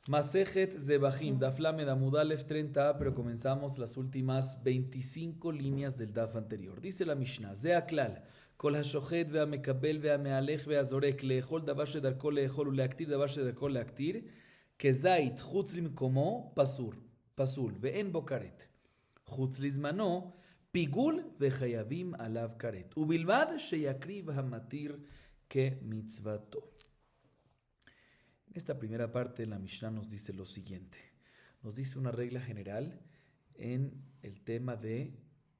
Masejet Zebahim, Daf Lamed Amud Aleph 30, pero comenzamos las últimas 25 líneas del Daf anterior. Dice la Mishnah, Ze Aklal, Kol HaShochet ve'amekabel ve'amealech ve'azorek le'echol davar shedarko le'echol uleaktir davar shedarko le'aktir, kezait chutz limkomo pasul ve'en bo karet. Chutz lizmano pigul ve'chayavim alav karet. Ubilvad sheyakriv hamatir ke mitzvato. En esta primera parte la Mishnah nos dice lo siguiente. Nos dice una regla general en el tema de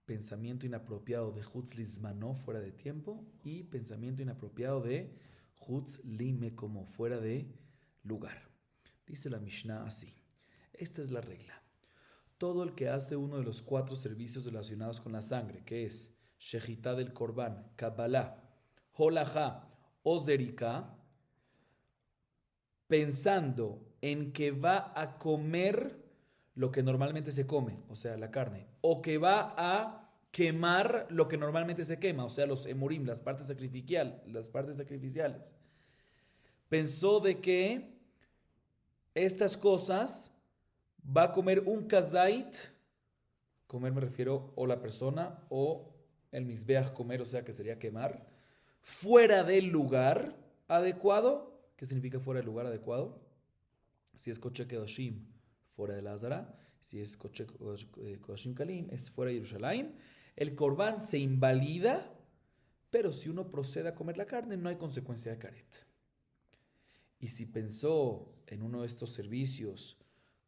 pensamiento inapropiado de Chutz Lizmano, fuera de tiempo, y pensamiento inapropiado de Chutz Limekomo, fuera de lugar. Dice la Mishnah así. Esta es la regla. Todo el que hace uno de los 4 servicios relacionados con la sangre, que es Shejitá del Korban, Kabbalah, Holajá o Zerika, pensando en que va a comer lo que normalmente se come, o sea, la carne, o que va a quemar lo que normalmente se quema, o sea, los emurim, las partes sacrificiales. Pensó de que estas cosas va a comer un kazait, comer me refiero o la persona o el misbeach comer, o sea, que sería quemar, fuera del lugar adecuado. ¿Qué significa fuera del lugar adecuado? Si es Koche Kedoshim, fuera de la Azara. Si es Koche Kedoshim Kalim, es fuera de Yerushalayim. El Korban se invalida, pero si uno procede a comer la carne, no hay consecuencia de karet. Y si pensó en uno de estos servicios,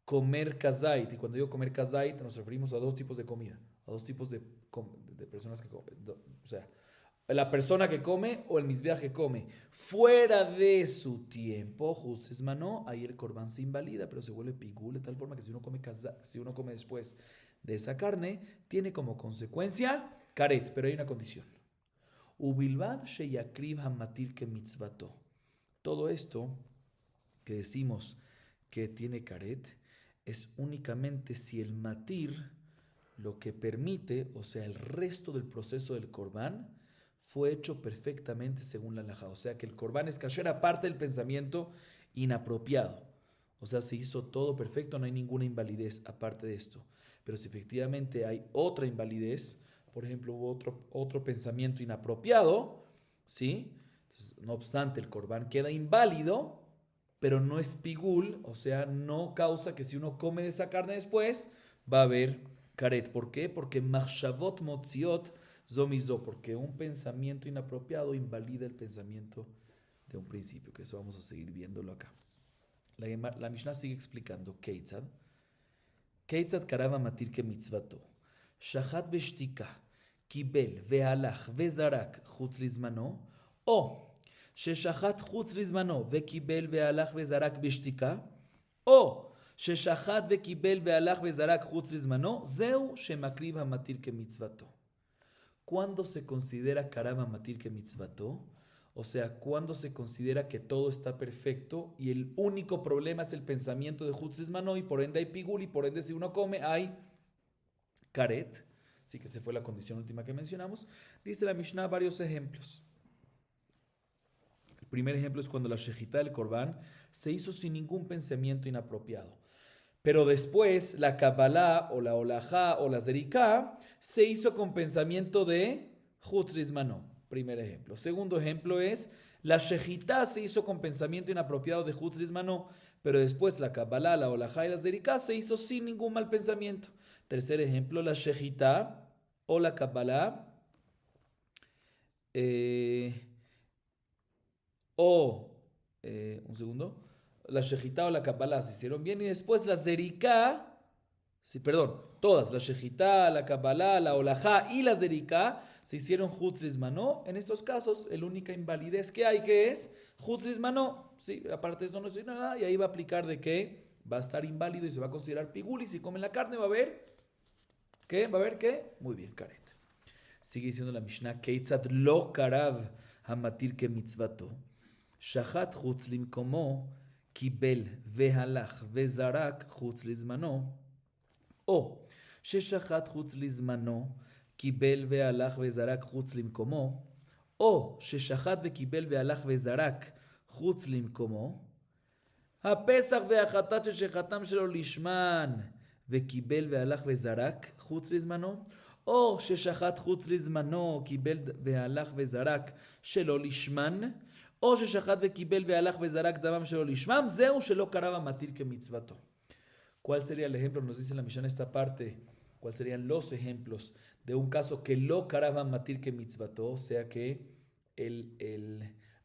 comer kazait, y cuando digo comer kazait, nos referimos a 2 tipos de comida, a 2 tipos de personas que comen. O sea, la persona que come o el misbeach que come fuera de su tiempo, justes mano, ahí el korban se invalida, pero se vuelve pigul de tal forma que si uno come después de esa carne, tiene como consecuencia karet, pero hay una condición. Ubilvad sheyakriv hamatir ke mitzvato. Todo esto que decimos que tiene karet es únicamente si el matir lo que permite, o sea, el resto del proceso del korban, fue hecho perfectamente según la halajá. O sea que el korban es kasher aparte del pensamiento inapropiado. O sea, se hizo todo perfecto, no hay ninguna invalidez aparte de esto. Pero si efectivamente hay otra invalidez, por ejemplo, hubo otro pensamiento inapropiado, ¿sí? Entonces, no obstante, el korban queda inválido, pero no es pigul, o sea, no causa que si uno come de esa carne después, va a haber karet. ¿Por qué? Porque machshavot motziot zomizo, porque un pensamiento inapropiado invalida el pensamiento de un principio, que eso vamos a seguir viéndolo acá. La Mishnah sigue explicando. Keitzad karava matir ke mitzvato. Shachat beshtika, kibel, vehalach, vezarak, chutz lizmano, o ששחט חוץ לזמנו וקיבל והלך וזרק בשתיקה, או ששחט וקיבל והלך וזרק חוץ לזמנו, זהו שמקריב המתיר כמצוותו. ¿Cuándo se considera karava matir que mitzvato? O sea, cuando se considera que todo está perfecto y el único problema es el pensamiento de Chutz Lizmano y por ende hay pigul y por ende si uno come hay karet. Así que esa fue la condición última que mencionamos. Dice la Mishnah varios ejemplos. El primer ejemplo es cuando la shejitá del korban se hizo sin ningún pensamiento inapropiado. Pero después la Kabbalah o la Olajá o la Zerika se hizo con pensamiento de Chutz Lizmano. Primer ejemplo. Segundo ejemplo es la Shejitá se hizo con pensamiento inapropiado de Chutz Lizmano, pero después la Kabbalah, la Olajá y la Zerika se hizo sin ningún mal pensamiento. Tercer ejemplo, la Shejitá o la Kabbalah la Shejitá o la Kabbalah se hicieron bien y después la Zerika, todas, la Shejitá, la Kabbalah, la Olajá y la Zerika se hicieron Chutz Lizmano. En estos casos, la única invalidez que hay que es Chutz Lizmano. Sí, aparte de eso no se hizo nada y ahí va a aplicar de que va a estar inválido y se va a considerar pigul y si comen la carne va a haber ¿qué? ¿Va a haber qué? Muy bien, karet. Sigue diciendo la Mishnah, Keitzad lo karav hamatir ke mitzvato. Shachat chutz limkomo, kibel vehalach vezarak chutz lizmano. O sheshachat chutz lizmano, kibel vehalach vezarak chutz limkomo. O sheshachat vekibel vehalach vezarak chutz limkomo. הפסח והחטאת ששחטם שלו לשמן וקיבל והלך וזרק חוץ לזמנו, או ששחט חוץ לזמנו, קיבל והלך וזרק שלא לשמן, או ששחט וקיבל והלך וזרק דמם שלא לשמם, זהו שלא קרב המתיר כמצוותו. ¿Cuál sería el ejemplo? Nos dice la Mishnah en esta parte. ¿Cuáles serían los ejemplos de un caso que lo caravan matir que mitzvató? O sea que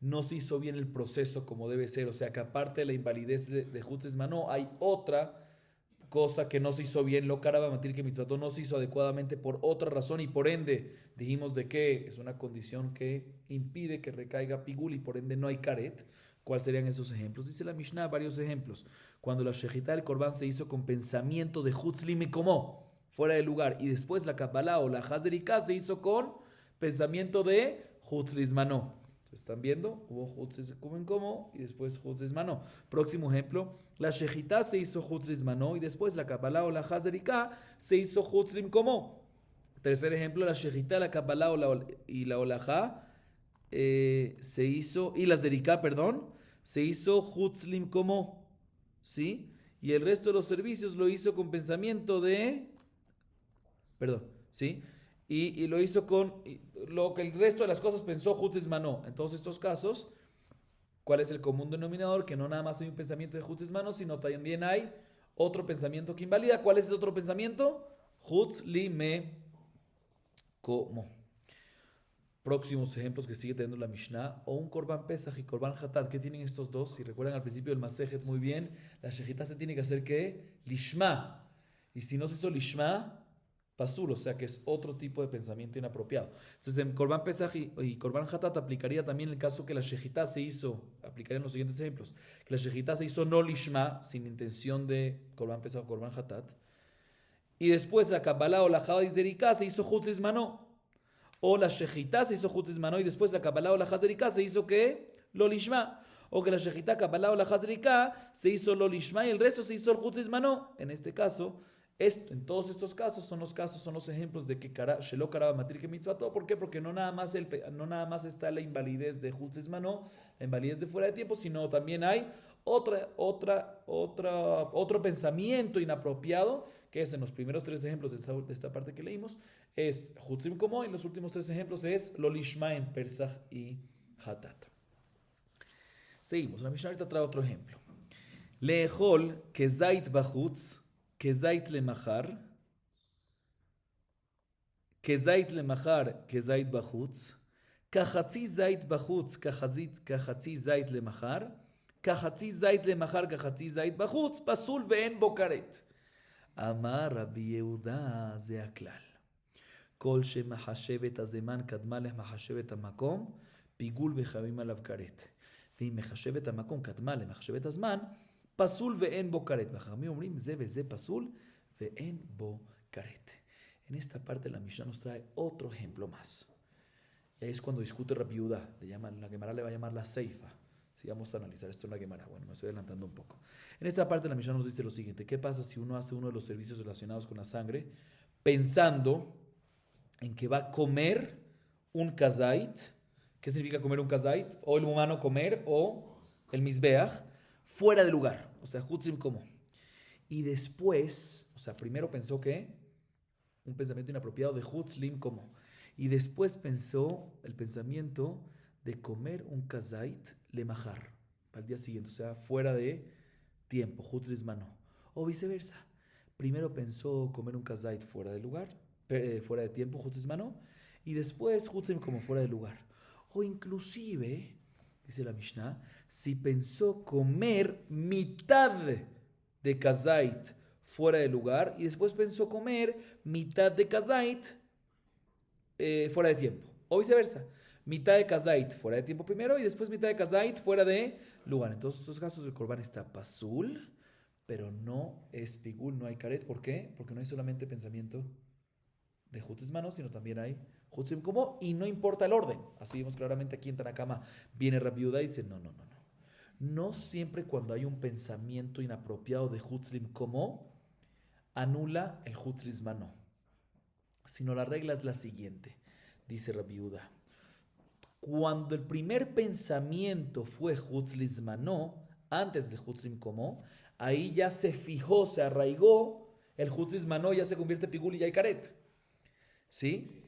no se hizo bien el proceso como debe ser. O sea que aparte de la invalidez de Hutzes Manó, hay otra cosa que no se hizo bien. Lo caravan matir que mitzvató no se hizo adecuadamente por otra razón y por ende dijimos de que es una condición que impide que recaiga pigul y por ende no hay caret. ¿Cuáles serían esos ejemplos? Dice la Mishnah varios ejemplos. Cuando la shejitá del Corbán se hizo con pensamiento de Hutzli Mekomó, fuera de lugar, y después la Kabbalah o la Hazerika se hizo con pensamiento de Hutzli Zmanó. ¿Se están viendo? Hubo Hutzli Mekomó y después Hutzli Zmanó. Próximo ejemplo, la shejitá se hizo Hutzli Zmanó y después la Kabbalah o la Hazerika se hizo Hutzli Mekomó. Tercer ejemplo, la shejitá, la Kabbalah y la Olajá se hizo, y la Zerika, perdón, se hizo Hutzlim como, ¿sí? Y el resto de los servicios lo hizo con pensamiento de, perdón, ¿sí? Y lo hizo con lo que el resto de las cosas pensó Hutzes Manó. En todos estos casos, ¿cuál es el común denominador? Que no nada más hay un pensamiento de Hutzes Manó, sino también hay otro pensamiento que invalida. ¿Cuál es ese otro pensamiento? Hutzlime como. Próximos ejemplos que sigue teniendo la Mishnah, o un Korban Pesach y Korban Hatat. ¿Qué tienen estos dos? Si recuerdan al principio del Masejet muy bien, la shejitá se tiene que hacer ¿qué? Lishma. Y si no se hizo Lishma, Pasul, o sea que es otro tipo de pensamiento inapropiado. Entonces en Korban Pesach y Korban Hatat aplicaría también el caso que la shejitá se hizo, aplicarían los siguientes ejemplos, que la shejitá se hizo no Lishma, sin intención de Korban Pesach o Korban Hatat, y después la Kabbalah o la Jada Zerika se hizo Hutzis Mano. O la shejitá se hizo Hutzis Manó y después la Kabbalah o la Hazerika se hizo ¿qué? Lo Lishma. O que la shejitá, Kabbalah o la Hazerika se hizo lo Lishma y el resto se hizo el Hutzis Manó. En este caso, en todos estos casos son los ejemplos de que Shelo Karaba Matir que Mitzvato. ¿Por qué? Porque no nada más está la invalidez de Hutzis Manó, la invalidez de fuera de tiempo, sino también hay otro pensamiento inapropiado, que es en los primeros tres ejemplos de esta parte que leímos, es Hutzim Komo, y los últimos tres ejemplos es Lolishma en Pesach y Hatat. Seguimos, la Mishnah ahorita trae otro ejemplo. Leejol kezait bachutz, kezait lemachar, kezait lemachar, kezait bachutz, kachatzi zait bachutz, kachatzi zait lemachar, kachatzi zait lemachar, kachatzi zait bachutz, pasul ve'en bokaret. Amar Rabbi Yehuda ze הכלל. כל שמחשבת הזמן קדמה למחשבת המקום, פיגול וחייבים עליו כרת. ואם מחשבת המקום קדמה למחשבת הזמן, פסול ואין בו כרת. והחכמים אומרים זה וזה פסול ואין בו כרת. En esta parte la Mishnah nos trae otro ejemplo más. Es cuando discute Rabbi Yehuda, la Gemara le va a llamar la Seifa. Si vamos a analizar esto en la Gemara. Bueno, me estoy adelantando un poco. En esta parte la Mishnah nos dice lo siguiente. ¿Qué pasa si uno hace uno de los servicios relacionados con la sangre pensando en que va a comer un kazait? ¿Qué significa comer un kazait? O el humano comer, o el mizbeach, fuera de lugar. O sea, hutzim como. Y después, o sea, primero pensó que un pensamiento inapropiado de hutzlim como. Y después pensó el pensamiento de comer un kazait lemachar, para el día siguiente, o sea, fuera de tiempo, hutzlis mano. O viceversa. Primero pensó comer un kazait fuera de lugar, fuera de tiempo, hutzlis mano, y después hutzlim como fuera de lugar. O inclusive, dice la Mishnah, si pensó comer mitad de kazait fuera de lugar y después pensó comer mitad de kazait fuera de tiempo. O viceversa. Mitad de kazait fuera de tiempo primero y después mitad de kazait fuera de lugar. En todos estos casos el korban está pasul, pero no es pigul, no hay karet. ¿Por qué? Porque no hay solamente pensamiento de hutzis manos, sino también hay hutzim como, y no importa el orden. Así vemos claramente aquí en Tanakama viene Rabbi Yehuda y dice no. No siempre cuando hay un pensamiento inapropiado de hutzim como anula el hutzis mano, sino la regla es la siguiente, dice Rabbi Yehuda. Cuando el primer pensamiento fue hutzlis mano, antes de Hutzrim Komo, ahí ya se fijó, se arraigó, el Hutzrim Mano ya se convierte en Pigul y ya hay Karet. ¿Sí?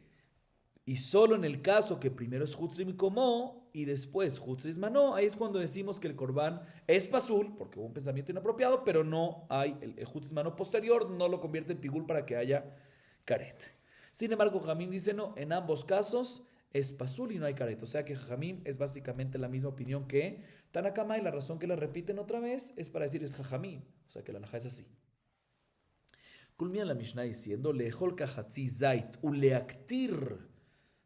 Y solo en el caso que primero es Hutzrim Komo y después Hutzrim Mano, ahí es cuando decimos que el Korban es Pasul, porque hubo un pensamiento inapropiado, pero no hay, el Hutzrim Mano posterior no lo convierte en Pigul para que haya Karet. Sin embargo, Jamim dice no, en ambos casos es Pasul y no hay Karet. O sea que Jamim es básicamente la misma opinión que Tanakama, y la razón que la repiten otra vez es para decir es Jamim. O sea que la halajá es así. Culmina la Mishnah diciendo Lehol kahatzi zait uleaktir.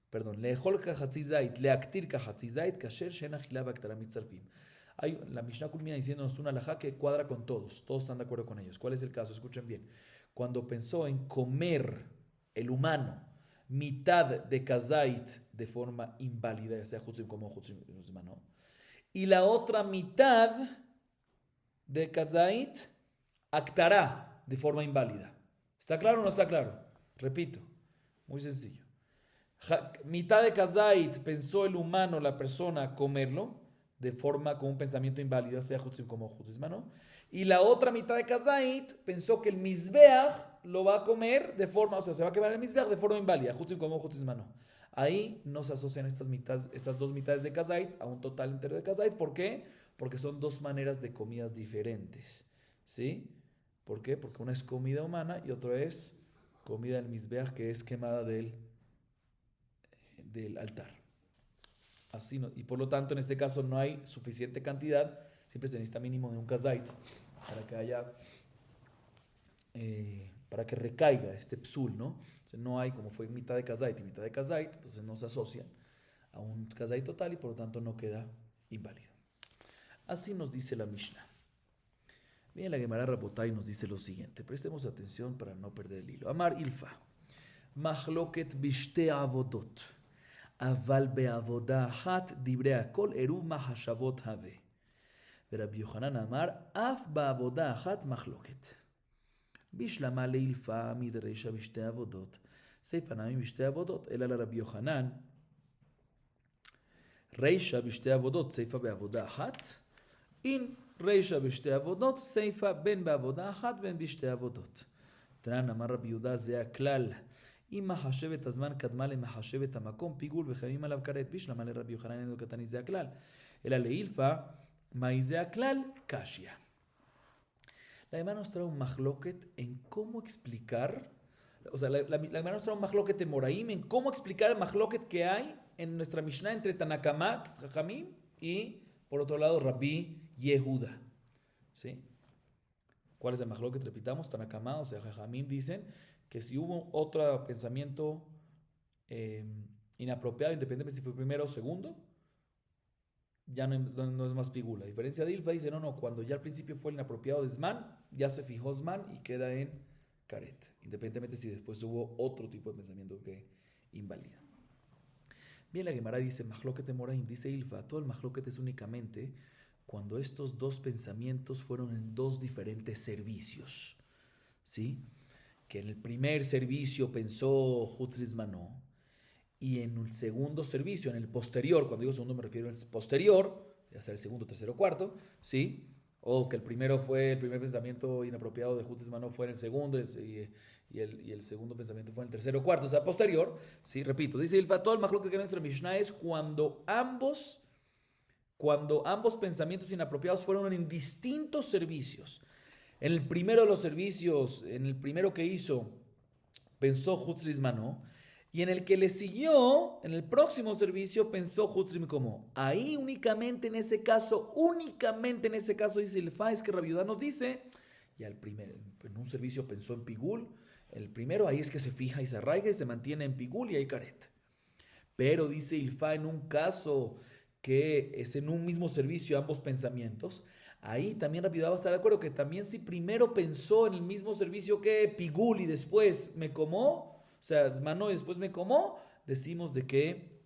Perdón, Lehol kahatzi zait, leaktir kahatzi zait, kasher shen achila baktara mitzarfim. La Mishnah culmina diciéndonos una halajá que cuadra con todos. Todos están de acuerdo con ellos. ¿Cuál es el caso? Escuchen bien. Cuando pensó en comer el humano mitad de kazait de forma inválida, ya sea Hutzrim como Hutzrim Mano, y la otra mitad de kazait actará de forma inválida. ¿Está claro o no está claro? Repito, muy sencillo. Mitad de kazait pensó el humano, la persona, comerlo de forma con un pensamiento inválido, sea Hutzrim como Hutzrim Mano, y la otra mitad de kazait pensó que el Mizbeach lo va a comer de forma, o sea, se va a quemar el Mizbeach de forma inválida, Hutzrim como Hutzrim Mano. Ahí no se asocian estas dos mitades de kazait a un total entero de kazait. ¿Por qué? Porque son dos maneras de comidas diferentes. ¿Sí? ¿Por qué? Porque una es comida humana y otra es comida del Mizbeach, que es quemada del altar. Así no, y por lo tanto en este caso no hay suficiente cantidad, siempre se necesita mínimo de un kazait para que haya para que recaiga este psul, ¿no? Entonces no hay, como fue mitad de kazait y mitad de kazait, entonces no se asocian a un kazait total y por lo tanto no queda inválido. Así nos dice la Mishnah. Bien, la Gemara Rabotai nos dice lo siguiente, prestemos atención para no perder el hilo. Amar Ilfa, Mahloket bishte avodot, aval beavoda hat dibre akol eruv mahashavot have. ורבי יוחנן אמר, אף בעבודה אחת מחלוקת. בשלמה לאילפה מדרישה בשתי עבודות, סיפא נמי בשתי עבודות, אלא לרבי יוחנן, רישה בשתי עבודות, סיפא בעבודה אחת, אין רישה בשתי עבודות, סיפא בין בעבודה אחת בין בשתי עבודות. תנן אמר רבי יהודה, זה הכלל. אם מחשבת הזמן קדמה למחשבת המקום, פיגול וחייבים עליו כרת. בשלמה לרבי יוחנן אינו קטני, זה הכלל. אלא לאילפה, Maizea klal, kashia. La Gemara nos trae un mahloket en cómo explicar, o sea, la Gemara nos trae un mahloket en Moraim, en cómo explicar el mahloket que hay en nuestra Mishnah entre Tanakama, que es Jajamim, y por otro lado Rabbi Yehuda. ¿Sí? ¿Cuál es el mahloket? Repitamos, Tanakama, o sea, Jajamim dicen que si hubo otro pensamiento inapropiado, independientemente si fue primero o segundo, ya no es más pigula. A diferencia de Ilfa, dice, no, cuando ya al principio fue el inapropiado de Zman, ya se fijó Zman y queda en Karet, independientemente si después hubo otro tipo de pensamiento que invalida. Bien, la Gemara dice, Mahloket Moraim, dice Ilfa, todo el Mahloket es únicamente cuando estos dos pensamientos fueron en dos diferentes servicios. ¿Sí? Que en el primer servicio pensó Hutzrim Mano, y en el segundo servicio, en el posterior, cuando digo segundo me refiero al posterior, ya sea el segundo, tercero, cuarto, ¿sí? O que el primer pensamiento inapropiado de Hutzrim Mano fue en el segundo y el segundo pensamiento fue en el tercero, cuarto, o sea, posterior, ¿sí? Repito, dice el todo el mahloket que nuestra Mishnah es cuando ambos pensamientos inapropiados fueron en distintos servicios. En el primero de los servicios, en el primero que hizo, pensó Hutzrim Mano, y en el que le siguió, en el próximo servicio, pensó Hutzrim Komo. Ahí únicamente en ese caso, dice el Faiz que Rabbi Yehuda nos dice, ya en un servicio pensó en Pigul, el primero ahí es que se fija y se arraiga y se mantiene en Pigul y hay Karet. Pero dice Ilfa, en un caso que es en un mismo servicio ambos pensamientos, ahí también Rabbi Yehuda va a estar de acuerdo que también si primero pensó en el mismo servicio que Pigul y después me comó, o sea, Zmanó y después me comó, decimos de que,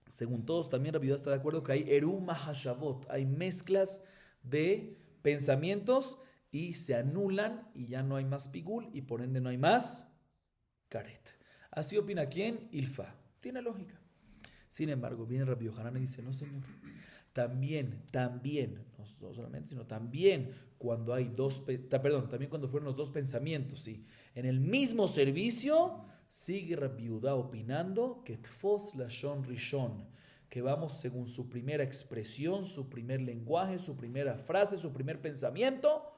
según todos, también Rabbi Yehuda está de acuerdo que hay Eru Mahashavot, hay mezclas de pensamientos y se anulan y ya no hay más Pigul y por ende no hay más Karet. Así opina quién? Ilfa. Tiene lógica. Sin embargo, viene Rabbi Yohanan y dice, no señor, También, no solamente, sino también cuando hay también cuando fueron los dos pensamientos, ¿sí? En el mismo servicio, sigue Rabbi Yehuda opinando que Tfos Lashon Rishon, que vamos según su primera expresión, su primer lenguaje, su primera frase, su primer pensamiento,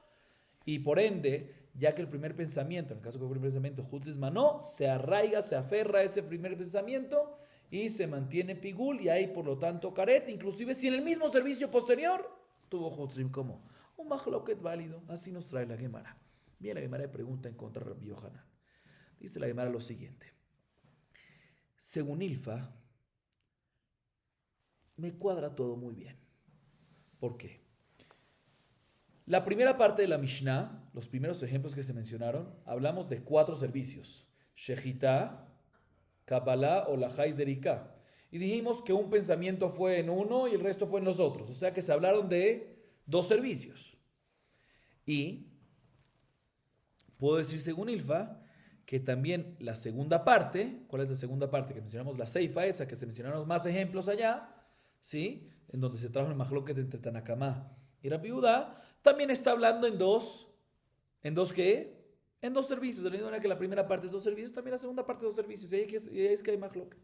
y por ende, ya que el primer pensamiento, en el caso que el primer pensamiento, Hutzis Manó, se arraiga, se aferra a ese primer pensamiento y se mantiene Pigul, y hay por lo tanto Karet, inclusive si en el mismo servicio posterior tuvo Hutzim como un Mahloket válido. Así nos trae la Gemara. Bien, la Gemara pregunta en contra de Rabbi Yohanan. Dice la Gemara lo siguiente. Según Ilfa, me cuadra todo muy bien. ¿Por qué? La primera parte de la Mishnah, los primeros ejemplos que se mencionaron, hablamos de 4 servicios. Shechita, Kabbalah o la Zerika. Y dijimos que un pensamiento fue en uno y el resto fue en los otros. O sea que se hablaron de 2 servicios. Y puedo decir según Ilfa que también la segunda parte, ¿cuál es la segunda parte? Que mencionamos la Seifa esa, que se mencionaron más ejemplos allá, ¿sí? En donde se trajo el Mahloket entre Tanakama y Rabbi Yehuda, también está hablando ¿en dos qué? En 2 servicios. De la misma manera que la primera parte es 2 servicios, también la segunda parte es 2 servicios. Y ahí es que hay Mahloket.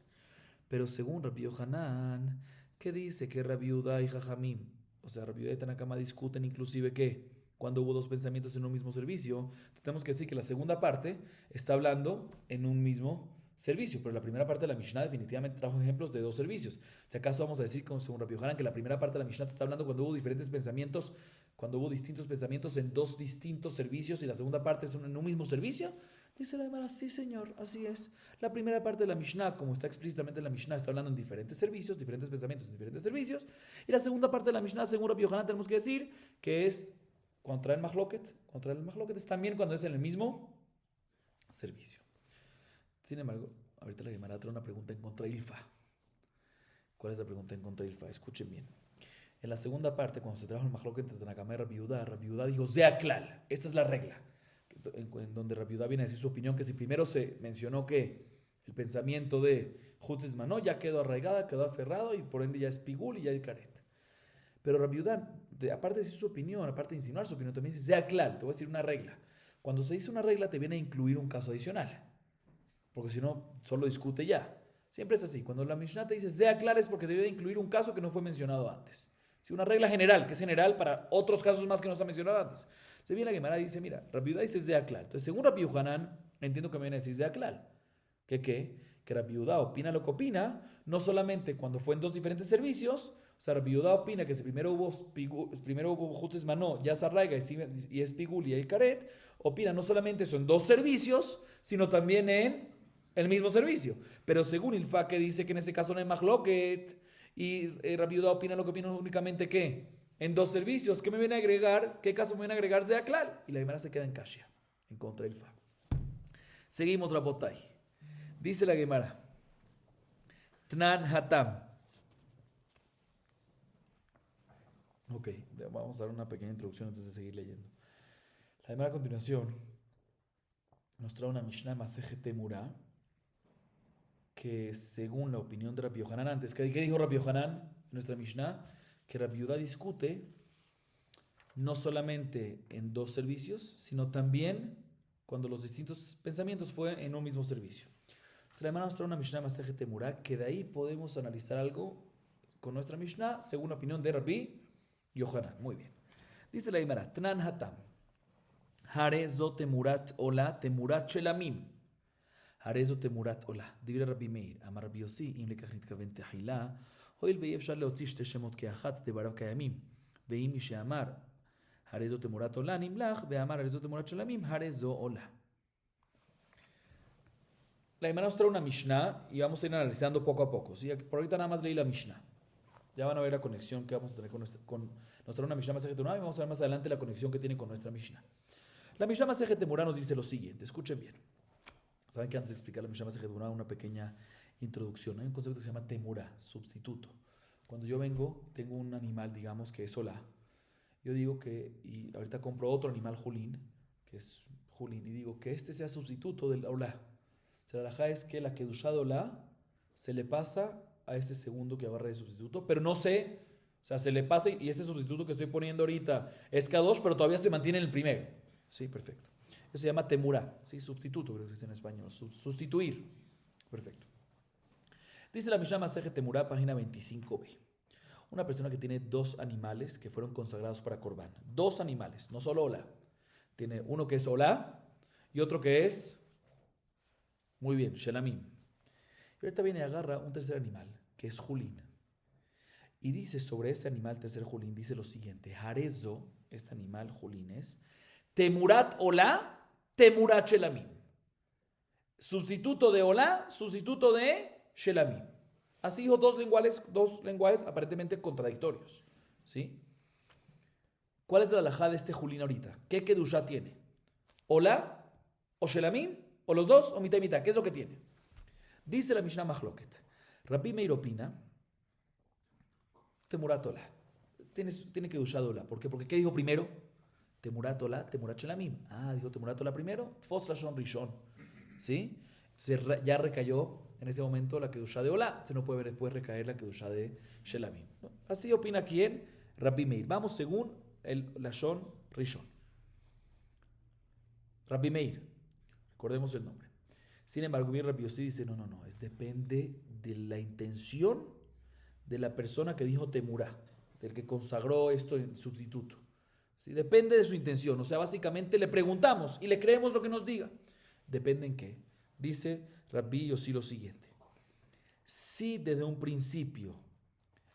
Pero según Rabbi Yohanan, ¿qué dice? Que Rabbi Yehuda y Jajamim, o sea, Rabbi Yehuda y Tanakama discuten inclusive que cuando hubo 2 pensamientos en un mismo servicio, tenemos que decir que la segunda parte está hablando en un mismo servicio, pero la primera parte de la Mishnah definitivamente trajo ejemplos de 2 servicios. Si acaso vamos a decir, como según Rabbi Yohanan, que la primera parte de la Mishnah está hablando cuando hubo diferentes pensamientos, cuando hubo distintos pensamientos en 2 distintos servicios, y la segunda parte es en un mismo servicio. Dice la Gemara, sí señor, así es. La primera parte de la Mishnah, como está explícitamente en la Mishnah, está hablando en diferentes servicios, diferentes pensamientos en diferentes servicios. Y la segunda parte de la Mishnah, según Rabbi Yohanan, tenemos que decir que es contra el Mahloket. Contra el Mahloket es también cuando es en el mismo servicio. Sin embargo, ahorita la Gemara trae una pregunta en contra de Ilfa. ¿Cuál es la pregunta en contra de Ilfa? Escuchen bien. En la segunda parte, cuando se trajo el Mahloket entre Tanakama y Rabbi Yehuda dijo, Zeaklal, esta es la regla. En donde Rabbi Yehuda viene a decir su opinión, que si primero se mencionó que el pensamiento de Hutzis Manó ya quedó arraigada, quedó aferrado, y por ende ya es Pigul y ya es Karet. Pero Rabbi Yehuda, aparte de decir su opinión, aparte de insinuar su opinión, también dice, Zeaklal, te voy a decir una regla. Cuando se dice una regla, te viene a incluir un caso adicional, porque si no, solo discute ya. Siempre es así. Cuando la Mishnah te dice Zeaklal es porque debe de incluir un caso que no fue mencionado antes. Si una regla general, que es general para otros casos más que no está mencionado antes. Se viene la Gemara y dice, mira, Rabbi Yehuda dice Zeaklal. Entonces, según Rabbi Yohanan, entiendo que me viene a decir Zeaklal. ¿Qué qué? Que Rabbi Yehuda opina lo que opina, no solamente cuando fue en 2 diferentes servicios. O sea, Rabbi Yehuda opina que si primero hubo Hutzis Manó, ya se arraiga y es Pigul y hay Karet, opina no solamente eso en 2 servicios, sino también en el mismo servicio. Pero según Ilfa, que dice que en ese caso no hay Mahloket, y Rabbi Yehuda opina lo que opina únicamente que en 2 servicios, ¿qué me viene a agregar? ¿Qué caso me viene a agregar? Zeaklal. Y la Gemara se queda en Kashia, en contra de Ilfa. Seguimos, Rabotai. Dice la Gemara, Tnan Hatam. Ok, vamos a dar una pequeña introducción antes de seguir leyendo. La Gemara a continuación nos trae una Mishnah Masejet Temurá, que según la opinión de Rabbi Yohanan antes, ¿qué dijo Rabbi Yohanan en nuestra Mishnah? Que Rabbi Yehuda discute no solamente en 2 servicios, sino también cuando los distintos pensamientos fue en un mismo servicio. Se la nos trae una Mishnah Masejet Temurá, que de ahí podemos analizar algo con nuestra Mishnah según la opinión de Rabbi Yohanan. Muy bien. Dice la Gemara, Tnan Hatam, Hare zo temurat ola, temurat shelamim. הרי זו תמורת עולה. דברי רבי מאיר, אמר רבי יוסי, אם לכך נתכוון תחילה, הואיל ואי אפשר להוציא 2 שמות כאחת, דבריו קיימים. ואם מי שאמר, הרי זו תמורת עולה, נמלך, ואמר הרי זו תמורת שלמים, הרי זו עולה. La Gemara nos trae una Mishnah y vamos a ir analizando poco a poco. ¿Sí? Por ahorita nada más leí la Mishnah. Ya van a ver la conexión que vamos a tener nos trae una Mishnah Masejet Temurá, y vamos a ver más adelante la conexión que tiene con nuestra Mishnah. La Mishnah Masejet Temurá nos dice lo siguiente, escuchen bien. Saben que antes de explicar la Mishnah Masejet Temurá, una pequeña introducción. Hay un concepto que se llama temura, sustituto. Cuando yo tengo un animal, digamos, que es olá. Yo digo y ahorita compro otro animal julín, que es julín, y digo que este sea sustituto del olá. O sea, la halajá es que la kedushá de olá se le pasa a este segundo que agarra de sustituto, pero no sé O sea, se le pasa y este sustituto que estoy poniendo ahorita es Kadosh, pero todavía se mantiene en el primero. Sí, perfecto. Eso se llama temurá, ¿sí? Sustituto, creo que es en español. Sustituir. Perfecto. Dice la Mishnah Masejet Temurá, página 25b. Una persona que tiene dos animales que fueron consagrados para Corbán. Dos animales, no solo Olá. Tiene uno que es Olá y otro que es, muy bien, Shelamim. Y ahorita viene y agarra un tercer animal, que es Julín. Y dice sobre este animal, tercer Julín, dice lo siguiente. Harezo, este animal Julín es, Temurat Olá, Temurat Shelamim. Sustituto de Olá, sustituto de Shelamim. Así dijo dos lenguajes aparentemente contradictorios. ¿Sí? ¿Cuál es la halajá de este Julín ahorita? ¿Qué kedushá tiene? ¿Olá o Shelamim? ¿O los dos? ¿O mitad y mitad? ¿Qué es lo que tiene? Dice la Mishnah Mahloket. Rabbi Meir opina, Temurat Olá. Tiene kedushá de Olá. ¿Por qué? Porque ¿qué dijo primero? Temurat Olá, Temurat Shelamim. Dijo Temurat Olá primero, Tfos Lashon Rishon. ¿Sí? Entonces ya recayó en ese momento la kedushá de Olá. Se no puede ver después recaer la kedushá de Shelamim. Así opina quién? Rabbi Meir. Vamos según el Lashon Rishon. Rabbi Meir. Recordemos el nombre. Sin embargo, bien Rabbi Yossi dice, no, depende de la intención de la persona que dijo Temurá, del que consagró esto en sustituto. ¿Sí? Depende de su intención. O sea, básicamente le preguntamos y le creemos lo que nos diga. Depende en qué. Dice Rabbi Yossi lo siguiente. Si desde un principio,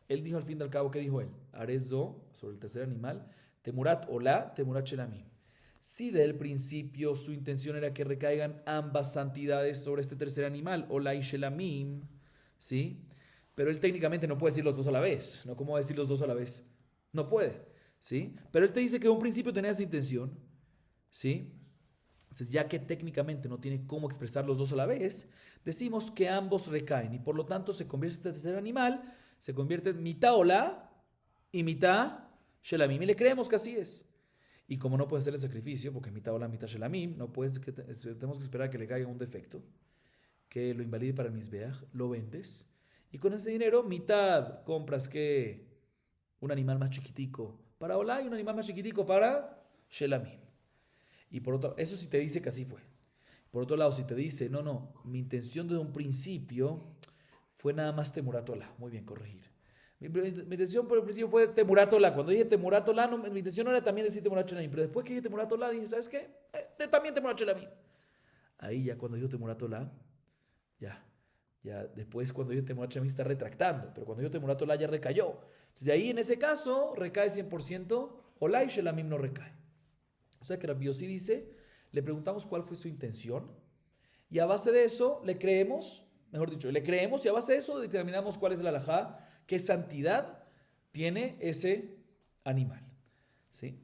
él dijo al fin y al cabo, ¿qué dijo él? Arezo, sobre el tercer animal, Temurat Olá, Temurat Shelamim. Si desde el principio su intención era que recaigan ambas santidades sobre este tercer animal, Olá y Shelamim, ¿sí? Pero él técnicamente no puede decir los dos a la vez. ¿No? ¿Cómo va a decir los dos a la vez? No puede, ¿sí? Pero él te dice que en un principio tenía esa intención, ¿sí? Entonces, ya que técnicamente no tiene cómo expresar los dos a la vez, decimos que ambos recaen y por lo tanto se convierte este tercer animal, se convierte en mitad Olá y mitad Shelamim. Y le creemos que así es. Y como no puede hacer el sacrificio, porque es mitad Olá, mitad Shelamim, no puedes, tenemos que esperar a que le caiga un defecto, que lo invalide para el Mizbeach, lo vendes. Y con ese dinero, mitad compras que un animal más chiquitico para Olá y un animal más chiquitico para Shelamim. Y por otro, eso sí te dice que así fue. Por otro lado, si te dice, no, mi intención desde un principio fue nada más Temurat Olá. Muy bien, corregir. Mi intención por el principio fue Temurat Olá. Cuando dije Temurat Olá, mi intención no era también decir Temurat Shelamim. Pero después que dije Temurat Olá, dije, ¿sabes qué? También Temurat Shelamim. Ahí ya cuando dijo Temurat Olá, ya después cuando dijo Temurat Shelamim está retractando. Pero cuando dijo Temurat Olá ya recayó. Entonces ahí en ese caso recae 100%, Olá y Shelamim no recae. O sea que Rabbi Yossi dice, le preguntamos cuál fue su intención y a base de eso le creemos y a base de eso determinamos cuál es la halajá, qué santidad tiene ese animal. ¿Sí?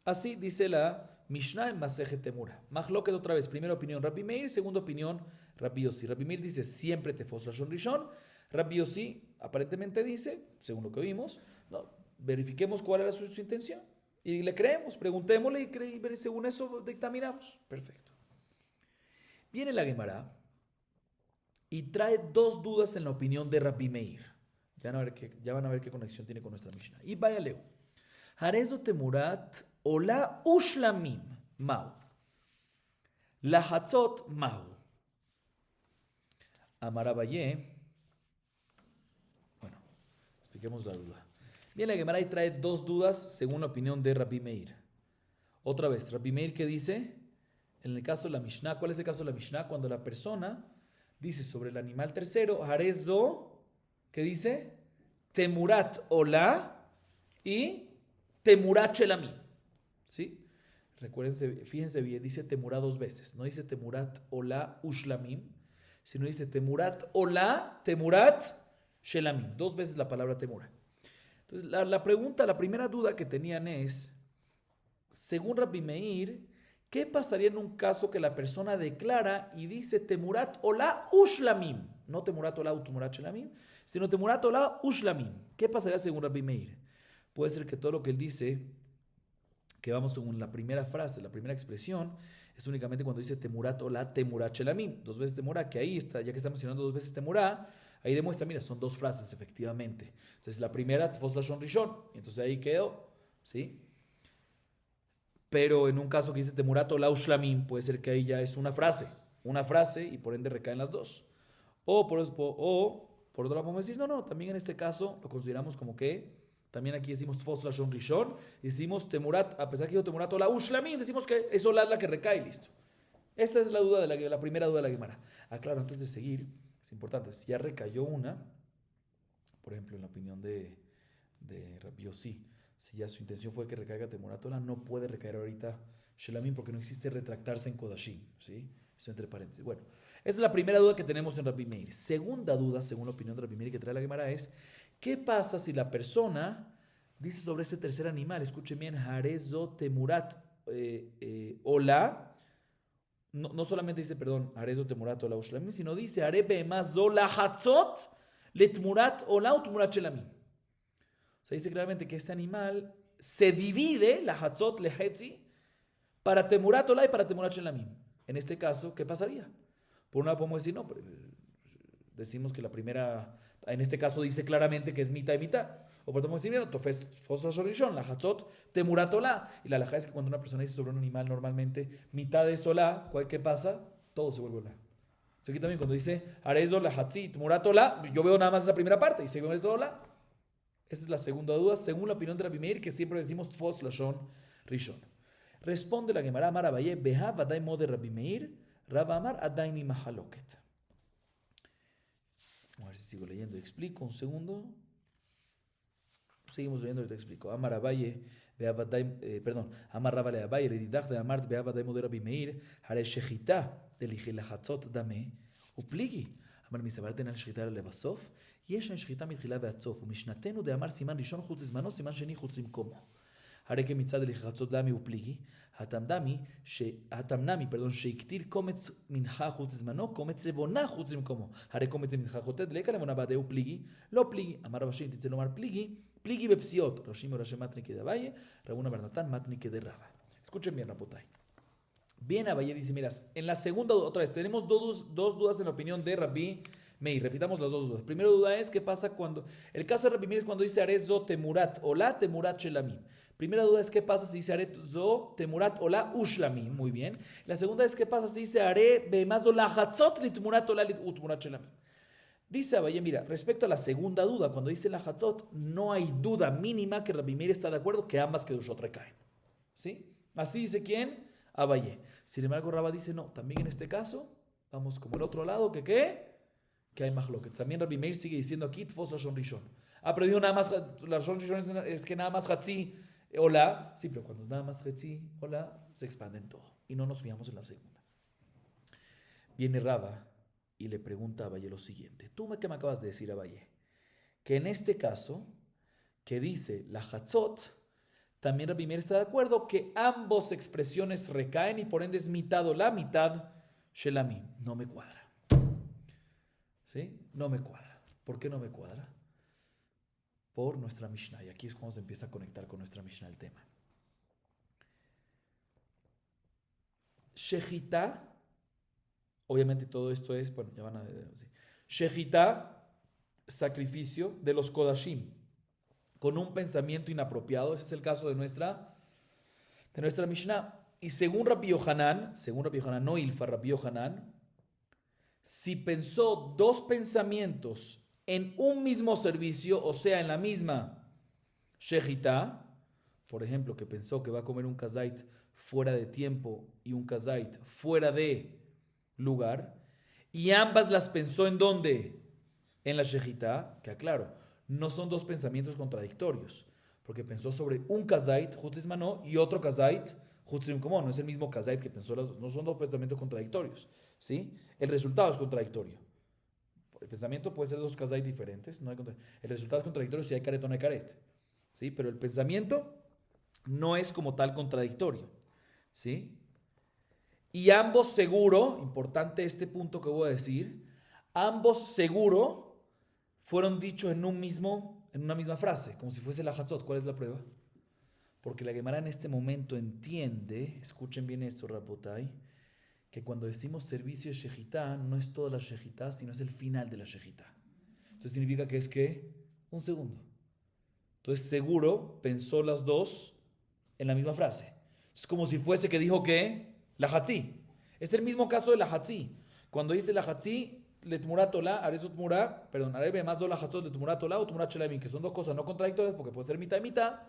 Así dice la Mishnah en Masejet Temurá. Mahloket otra vez, primera opinión Rabbi Meir, segunda opinión Rabbi Yossi. Rabbi Meir dice siempre Tefos Lashon Rishon. Rabbi Yossi aparentemente dice, según lo que vimos, no, verifiquemos cuál era su intención. Y le creemos, preguntémosle y según eso dictaminamos. Perfecto. Viene la Gemara y trae dos dudas en la opinión de Rabbi Meir. Ya van a ver qué conexión tiene con nuestra Mishnah. Y vaya leo. Harezo Temurat Olá Ushlamim Mau. Lahatzot Mau. Amarabaye. Bueno, expliquemos la duda. Bien, la Gemara y trae dos dudas según la opinión de Rabbi Meir. Otra vez, Rabbi Meir, ¿qué dice? En el caso de la Mishnah, ¿cuál es el caso de la Mishnah? Cuando la persona dice sobre el animal tercero, Harezo, ¿qué dice? Temurat Olá y Temurat Shelamim. ¿Sí? Recuérdense, fíjense bien, dice Temurá dos veces. No dice Temurat Olá Ushlamim, sino dice Temurat Olá, Temurat Shelamim. Dos veces la palabra Temurá. Entonces, la primera duda que tenían es, según Rabbi Meir, ¿qué pasaría en un caso que la persona declara y dice Temurat Olá Ushlamim? No Temurat Olá u Temurat Shelamim, sino Temurat Olá Ushlamim. ¿Qué pasaría según Rabbi Meir? Puede ser que todo lo que él dice, que vamos según la primera frase, la primera expresión, es únicamente cuando dice Temurat Olá, Temurat Shelamim. Dos veces Temurá, que ahí está, ya que está mencionando dos veces Temurá, Ahí demuestra, mira, son dos frases, efectivamente. Entonces, la primera, Tfos Lashon Rishon, y entonces ahí quedó, ¿sí? Pero en un caso que dice Temurat o Laushlamim, puede ser que ahí ya es una frase, y por ende recaen las dos. Por otro lado, podemos decir, no, también en este caso lo consideramos como que, también aquí decimos Tfos Lashon Rishon, decimos Temurat, a pesar que digo Temurat o Laushlamim, decimos que es Olad la que recae, listo. Esta es la duda de la primera duda de la Gemara. Claro, antes de seguir, es importante, si ya recayó una, por ejemplo, en la opinión de Rabbi Yossi, si ya su intención fue que recaiga Temuratola, no puede recaer ahorita Shelamim porque no existe retractarse en Kodashim, ¿sí? Eso entre paréntesis. Bueno, esa es la primera duda que tenemos en Rabbi Meir. Segunda duda, según la opinión de Rabbi Meir que trae la Gemara, es ¿qué pasa si la persona dice sobre este tercer animal? Escuchen bien, Harezo Temurat Ola. No solamente dice, perdón, Harezo Temurat Ola Ushlamim, sino dice Arebe Mazola Hatzot Letmurat Ola Utmurat Shelamim. O sea, dice claramente que este animal se divide, la Hatzot Lehetzi, para Temurat Ola y para Temurat Shelamim. En este caso, ¿qué pasaría? Por un lado podemos decir, no, decimos que la primera, en este caso dice claramente que es mitad y mitad. O podemos decir, mira, Tofes Fosa Shorishon, la Hatzot Temurat Ola. Y la halajá es que cuando una persona dice sobre un animal normalmente mitad es Ola, ¿qué pasa? Todo se vuelve Ola. Entonces aquí también cuando dice Arezo la Hatzit Temurat Ola, yo veo nada más esa primera parte y se ve todo Ola. Esa es la segunda duda, según la opinión de Rabbi Meir, que siempre decimos Tfos Lashon Rishon. Responde la Gemara Amar Abaye, Beha Vadai Mode Rabbi Meir, Rabba Amar Adaini Mahaloket. A ver si sigo leyendo y explico un segundo. Seguimos leyendo y te explico. Amar Abaye, perdón, Amar Rabba le Abaye, Redidach de Amart Beha Vadai Mode Rabbi Meir, Hare Shechita, Delichilachatzot Dame, Upligi. אמר מסברתן על שחיטה לבסוף, יש על שחיטה מתחילה ועד סוף, ומשנתנו דאמר סימן ראשון חוץ לזמנו, סימן שני חוץ למקומו. הרי כמצד לחצות דמי ופליגי, התמנמי, שהקטיר קומץ מנחה חוץ לזמנו, קומץ לבונה חוץ למקומו. הרי קומץ למנחה חוטאת, לקה לבונה בעדי ופליגי, לא פליגי. אמר רב אשי, תצא לומר פליגי, פליגי בפסיעות. רש"י מראשי מתני כדאביי, רבונה בר נתן מתני כדרבה. Escuchen bien, Rapotay. Bien, Abaye dice, mira, en la segunda, otra vez, tenemos dos dudas en la opinión de Rabbi Meir. Repitamos las dos dudas. Primera duda es, ¿qué pasa cuando, el caso de Rabbi Meir es cuando dice Arezo Temurat Ola Temurat Shelamim. Primera duda es, ¿qué pasa si dice Arezo Temurat Ola Ushlamim? Muy bien. La segunda es, ¿qué pasa si dice Are Bemaz Ola Hatzot Litmurat Ola Utmurat Shelamim? Dice Abaye, mira, respecto a la segunda duda, cuando dice la Hatzot, no hay duda mínima que Rabbi Meir está de acuerdo que ambas Kedushot recaen. ¿Sí? Así dice ¿quién? Abaye. Sin embargo, Rabba dice, no, también en este caso, vamos como el otro lado, que ¿qué? Que hay mahloket. También Rabbi Meir sigue diciendo aquí, Tfos Lashon Rishon. Pero dijo nada más, Lashon Rishon es que nada más Hatzi, hola. Sí, pero cuando es nada más Hatzi, hola, se expande en todo. Y no nos fijamos en la segunda. Viene Rabba y le pregunta a Abaye lo siguiente. ¿Qué me acabas de decir, Abaye? Que en este caso, que dice la Hatzot, también Rabbi Meir está de acuerdo que ambas expresiones recaen y por ende es mitad o la mitad Shelamim. No me cuadra. ¿Sí? No me cuadra. ¿Por qué no me cuadra? Por nuestra Mishnah. Y aquí es cuando se empieza a conectar con nuestra Mishnah el tema. Shechita, obviamente todo esto es, bueno, ya van a ver. ¿Sí? Shechita, sacrificio de los Kodashim. Con un pensamiento inapropiado. Ese es el caso de nuestra Mishnah. Y según Rabbi Yohanan, no Ilfa, Rabbi Yohanan, si pensó dos pensamientos en un mismo servicio, o sea, en la misma Shechita, por ejemplo, que pensó que va a comer un kazait fuera de tiempo y un kazait fuera de lugar, y ambas las pensó ¿en dónde? En la Shechita, que aclaro, no son dos pensamientos contradictorios, porque pensó sobre un kazait, Hutzismano, y otro kazait, Hutzim Komon. No es el mismo kazait que pensó las dos, no son dos pensamientos contradictorios, ¿sí? El resultado es contradictorio. El pensamiento puede ser dos kazait diferentes, no hay el resultado es contradictorio si hay caret o no hay caret, ¿sí? Pero el pensamiento no es como tal contradictorio, ¿sí? Y ambos seguro, importante este punto que voy a decir, ambos seguro fueron dichos en una misma frase, como si fuese la Hatzot. ¿Cuál es la prueba? Porque la Gemara en este momento entiende, escuchen bien esto, Rabotai, que cuando decimos servicio de Shechita, no es toda la Shechita, sino es el final de la Shechita. Entonces significa que es que un segundo. Entonces seguro pensó las dos en la misma frase. Es como si fuese que dijo que la hatzi. Es el mismo caso de la hatzi. Cuando dice la hatzi, le tmurat ola, aresut tmura, perdón, arebe más do la hatzot le tmurat ola o tmurat shelamim, que son dos cosas no contradictorias porque puede ser mitad y mitad.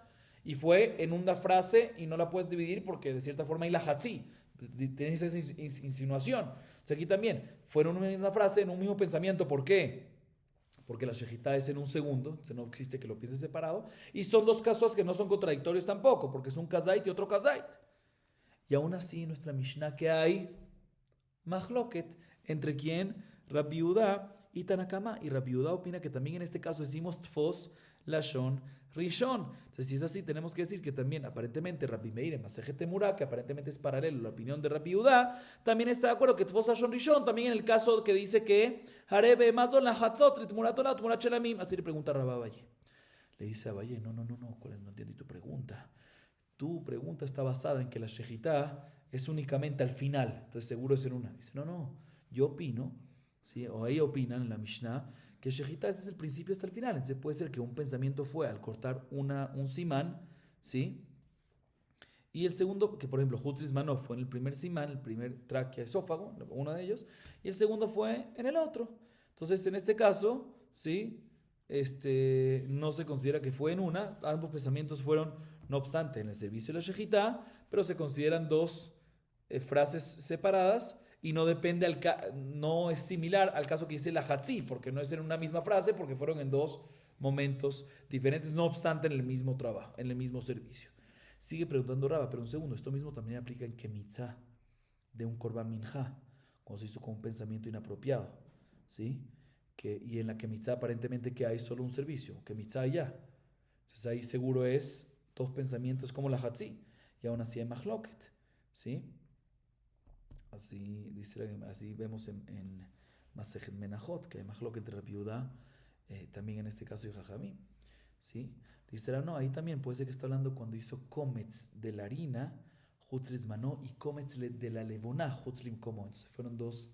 Y fue en una frase y no la puedes dividir porque de cierta forma hay la hatzi. Tienes esa insinuación. O sea, aquí también fueron en una misma frase, en un mismo pensamiento. ¿Por qué? Porque la shejitá es en un segundo, entonces no existe que lo pienses separado. Y son dos casos que no son contradictorios tampoco, porque es un kazait y otro kazait. Y aún así, en nuestra Mishnah, que hay mahloket, ¿entre quién? Rabbi Yehuda y Tanakama. Y Rabbi Yehuda opina que también en este caso decimos tfos, lashon, rishon. Entonces, si es así, tenemos que decir que también, aparentemente, Rabbi Meir en Masejet Temurá, que aparentemente es paralelo a la opinión de Rabbi Yehuda, también está de acuerdo que tfos, lashon, rishon, también en el caso que dice que harebe mazon la hatzot, tmuratona, tmurat shelamim. Así le pregunta a Rabbi Abaye. Le dice a Abaye, no, ¿cuál es? No entendí tu pregunta. Tu pregunta está basada en que la shejitá es únicamente al final, entonces seguro es en una. Dice, no, yo opino, ¿sí? O ahí opinan en la Mishnah, que shejitá es desde el principio hasta el final. Entonces puede ser que un pensamiento fue al cortar un simán, ¿sí? Y el segundo, que por ejemplo, Jutris Manov fue en el primer simán, el primer tráquea esófago, uno de ellos, y el segundo fue en el otro. Entonces, en este caso, ¿sí? No se considera que fue en una, ambos pensamientos fueron, no obstante, en el servicio de la shejitá, pero se consideran dos frases separadas y no depende no es similar al caso que dice la hatzi, porque no es en una misma frase, porque fueron en dos momentos diferentes, no obstante en el mismo trabajo, en el mismo servicio. Sigue preguntando Raba, pero un segundo, esto mismo también aplica en Kemitza de un Korban Minja, cuando se hizo con un pensamiento inapropiado, ¿sí? Y en la Kemitza aparentemente que hay solo un servicio, Kemitza ya. Entonces ahí seguro es dos pensamientos como la Hatzi, y aún así hay Mahloket, ¿sí? Así vemos en Masejet Menachot, que hay Mahloket de Rabbi Yehuda, también en este caso y Jajamim, ¿sí? Dice, no, ahí también puede ser que está hablando cuando hizo Kometz de la harina, Hutzlis Manó, y Kometz de la Levoná, Hutzlim Komo. Entonces fueron dos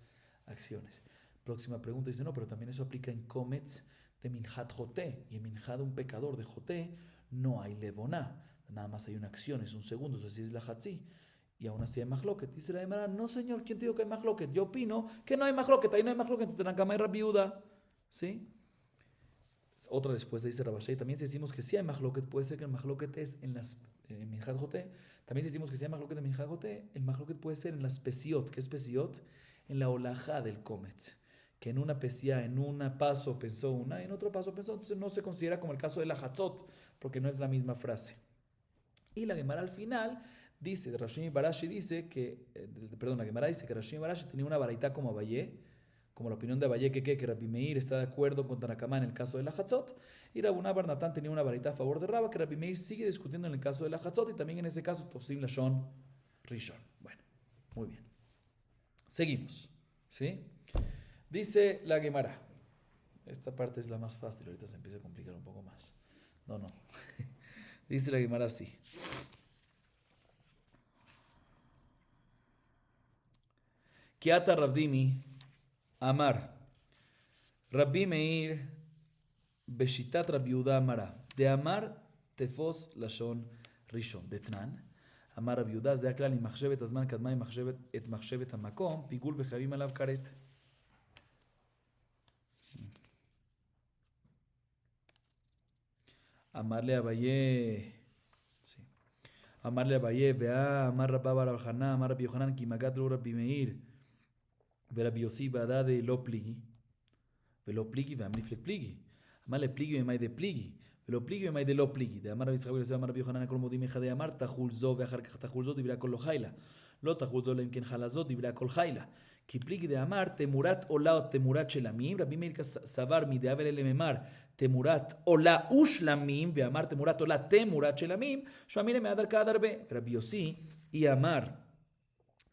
acciones. Próxima pregunta, dice, no, pero también eso aplica en Kometz de Minjat Joté, y en Minjat de un pecador de Joté no hay Levoná, nada más hay una acción, es un segundo, eso sí es la Hatzi. Y aún así hay Mahloket. Dice la Gemara, no señor, ¿quién te dijo que hay Mahloket? Yo opino que no hay Mahloket, ahí no hay Mahloket, en Tanakama y Rabbi Yehuda, ¿sí? Otra respuesta dice Rabashai. También si decimos que sí hay mahloket, puede ser que el mahloket es en las Minjat Joté. También si decimos que sí hay mahloket en Minjat Joté, el mahloket puede ser en las pesiot. ¿Qué es pesiot? En la olajá del kometz. Que en una pesía, en un paso pensó una, y en otro paso pensó. Entonces no se considera como el caso de la hatzot, porque no es la misma frase. Y la Gemara al final dice, Rashim Barashi dice que, la Gemara dice que Rashim Barashi tenía una baraita como Abayé, como la opinión de Abayé que Rabbi Meir está de acuerdo con Tanakama en el caso de la Hatzot, y Rabuna Barnatán tenía una varita a favor de Rabba, que Rabbi Meir sigue discutiendo en el caso de la Hatzot, y también en ese caso Tofsim Lashon Rishon. Bueno, muy bien. Seguimos, ¿sí? Dice la Gemara. Esta parte es la más fácil, ahorita se empieza a complicar un poco más. No. Dice la Gemara así. Kiata Rabdimi Amar Rabbi Meir Beshitat Rabbi Yehuda Amara de Amar Tefos Lashon Rishon Detnan Amar Rabbi Yehuda זה הכלל עם מחשבת הזמן קדמה עם את מחשבת המקום פיגול וחייבים עליו כרת. אמר לאביי אמר לאביי אמר רבא בר חנא אמר רבי יוחנן כי מגד לו רבי מאיר ורבי יוסי בעדה דלא פליגי ולא פליגי והמניפלג פליגי אמר לפליגי ומאי דפליגי ולא פליגי ומאי דלא פליגי דאמר רבי יצחק ויוסי אמר רבי יוחנן הכל מודים אחד אמר תחול זו ואחר כך תחול זו דברי הכל לא חיילה לא תחול זו אלא אם כן חלה זו דברי הכל חיילה כי פליגי דאמר תמורת עולה או תמורת שלמים רבי מאיר סבר מדאבל אלה ממר תמורת עולה ושלמים ואמר תמורת עולה תמורת שלמים שמאמינה מהדר כהדר בה רבי יוסי היא אמר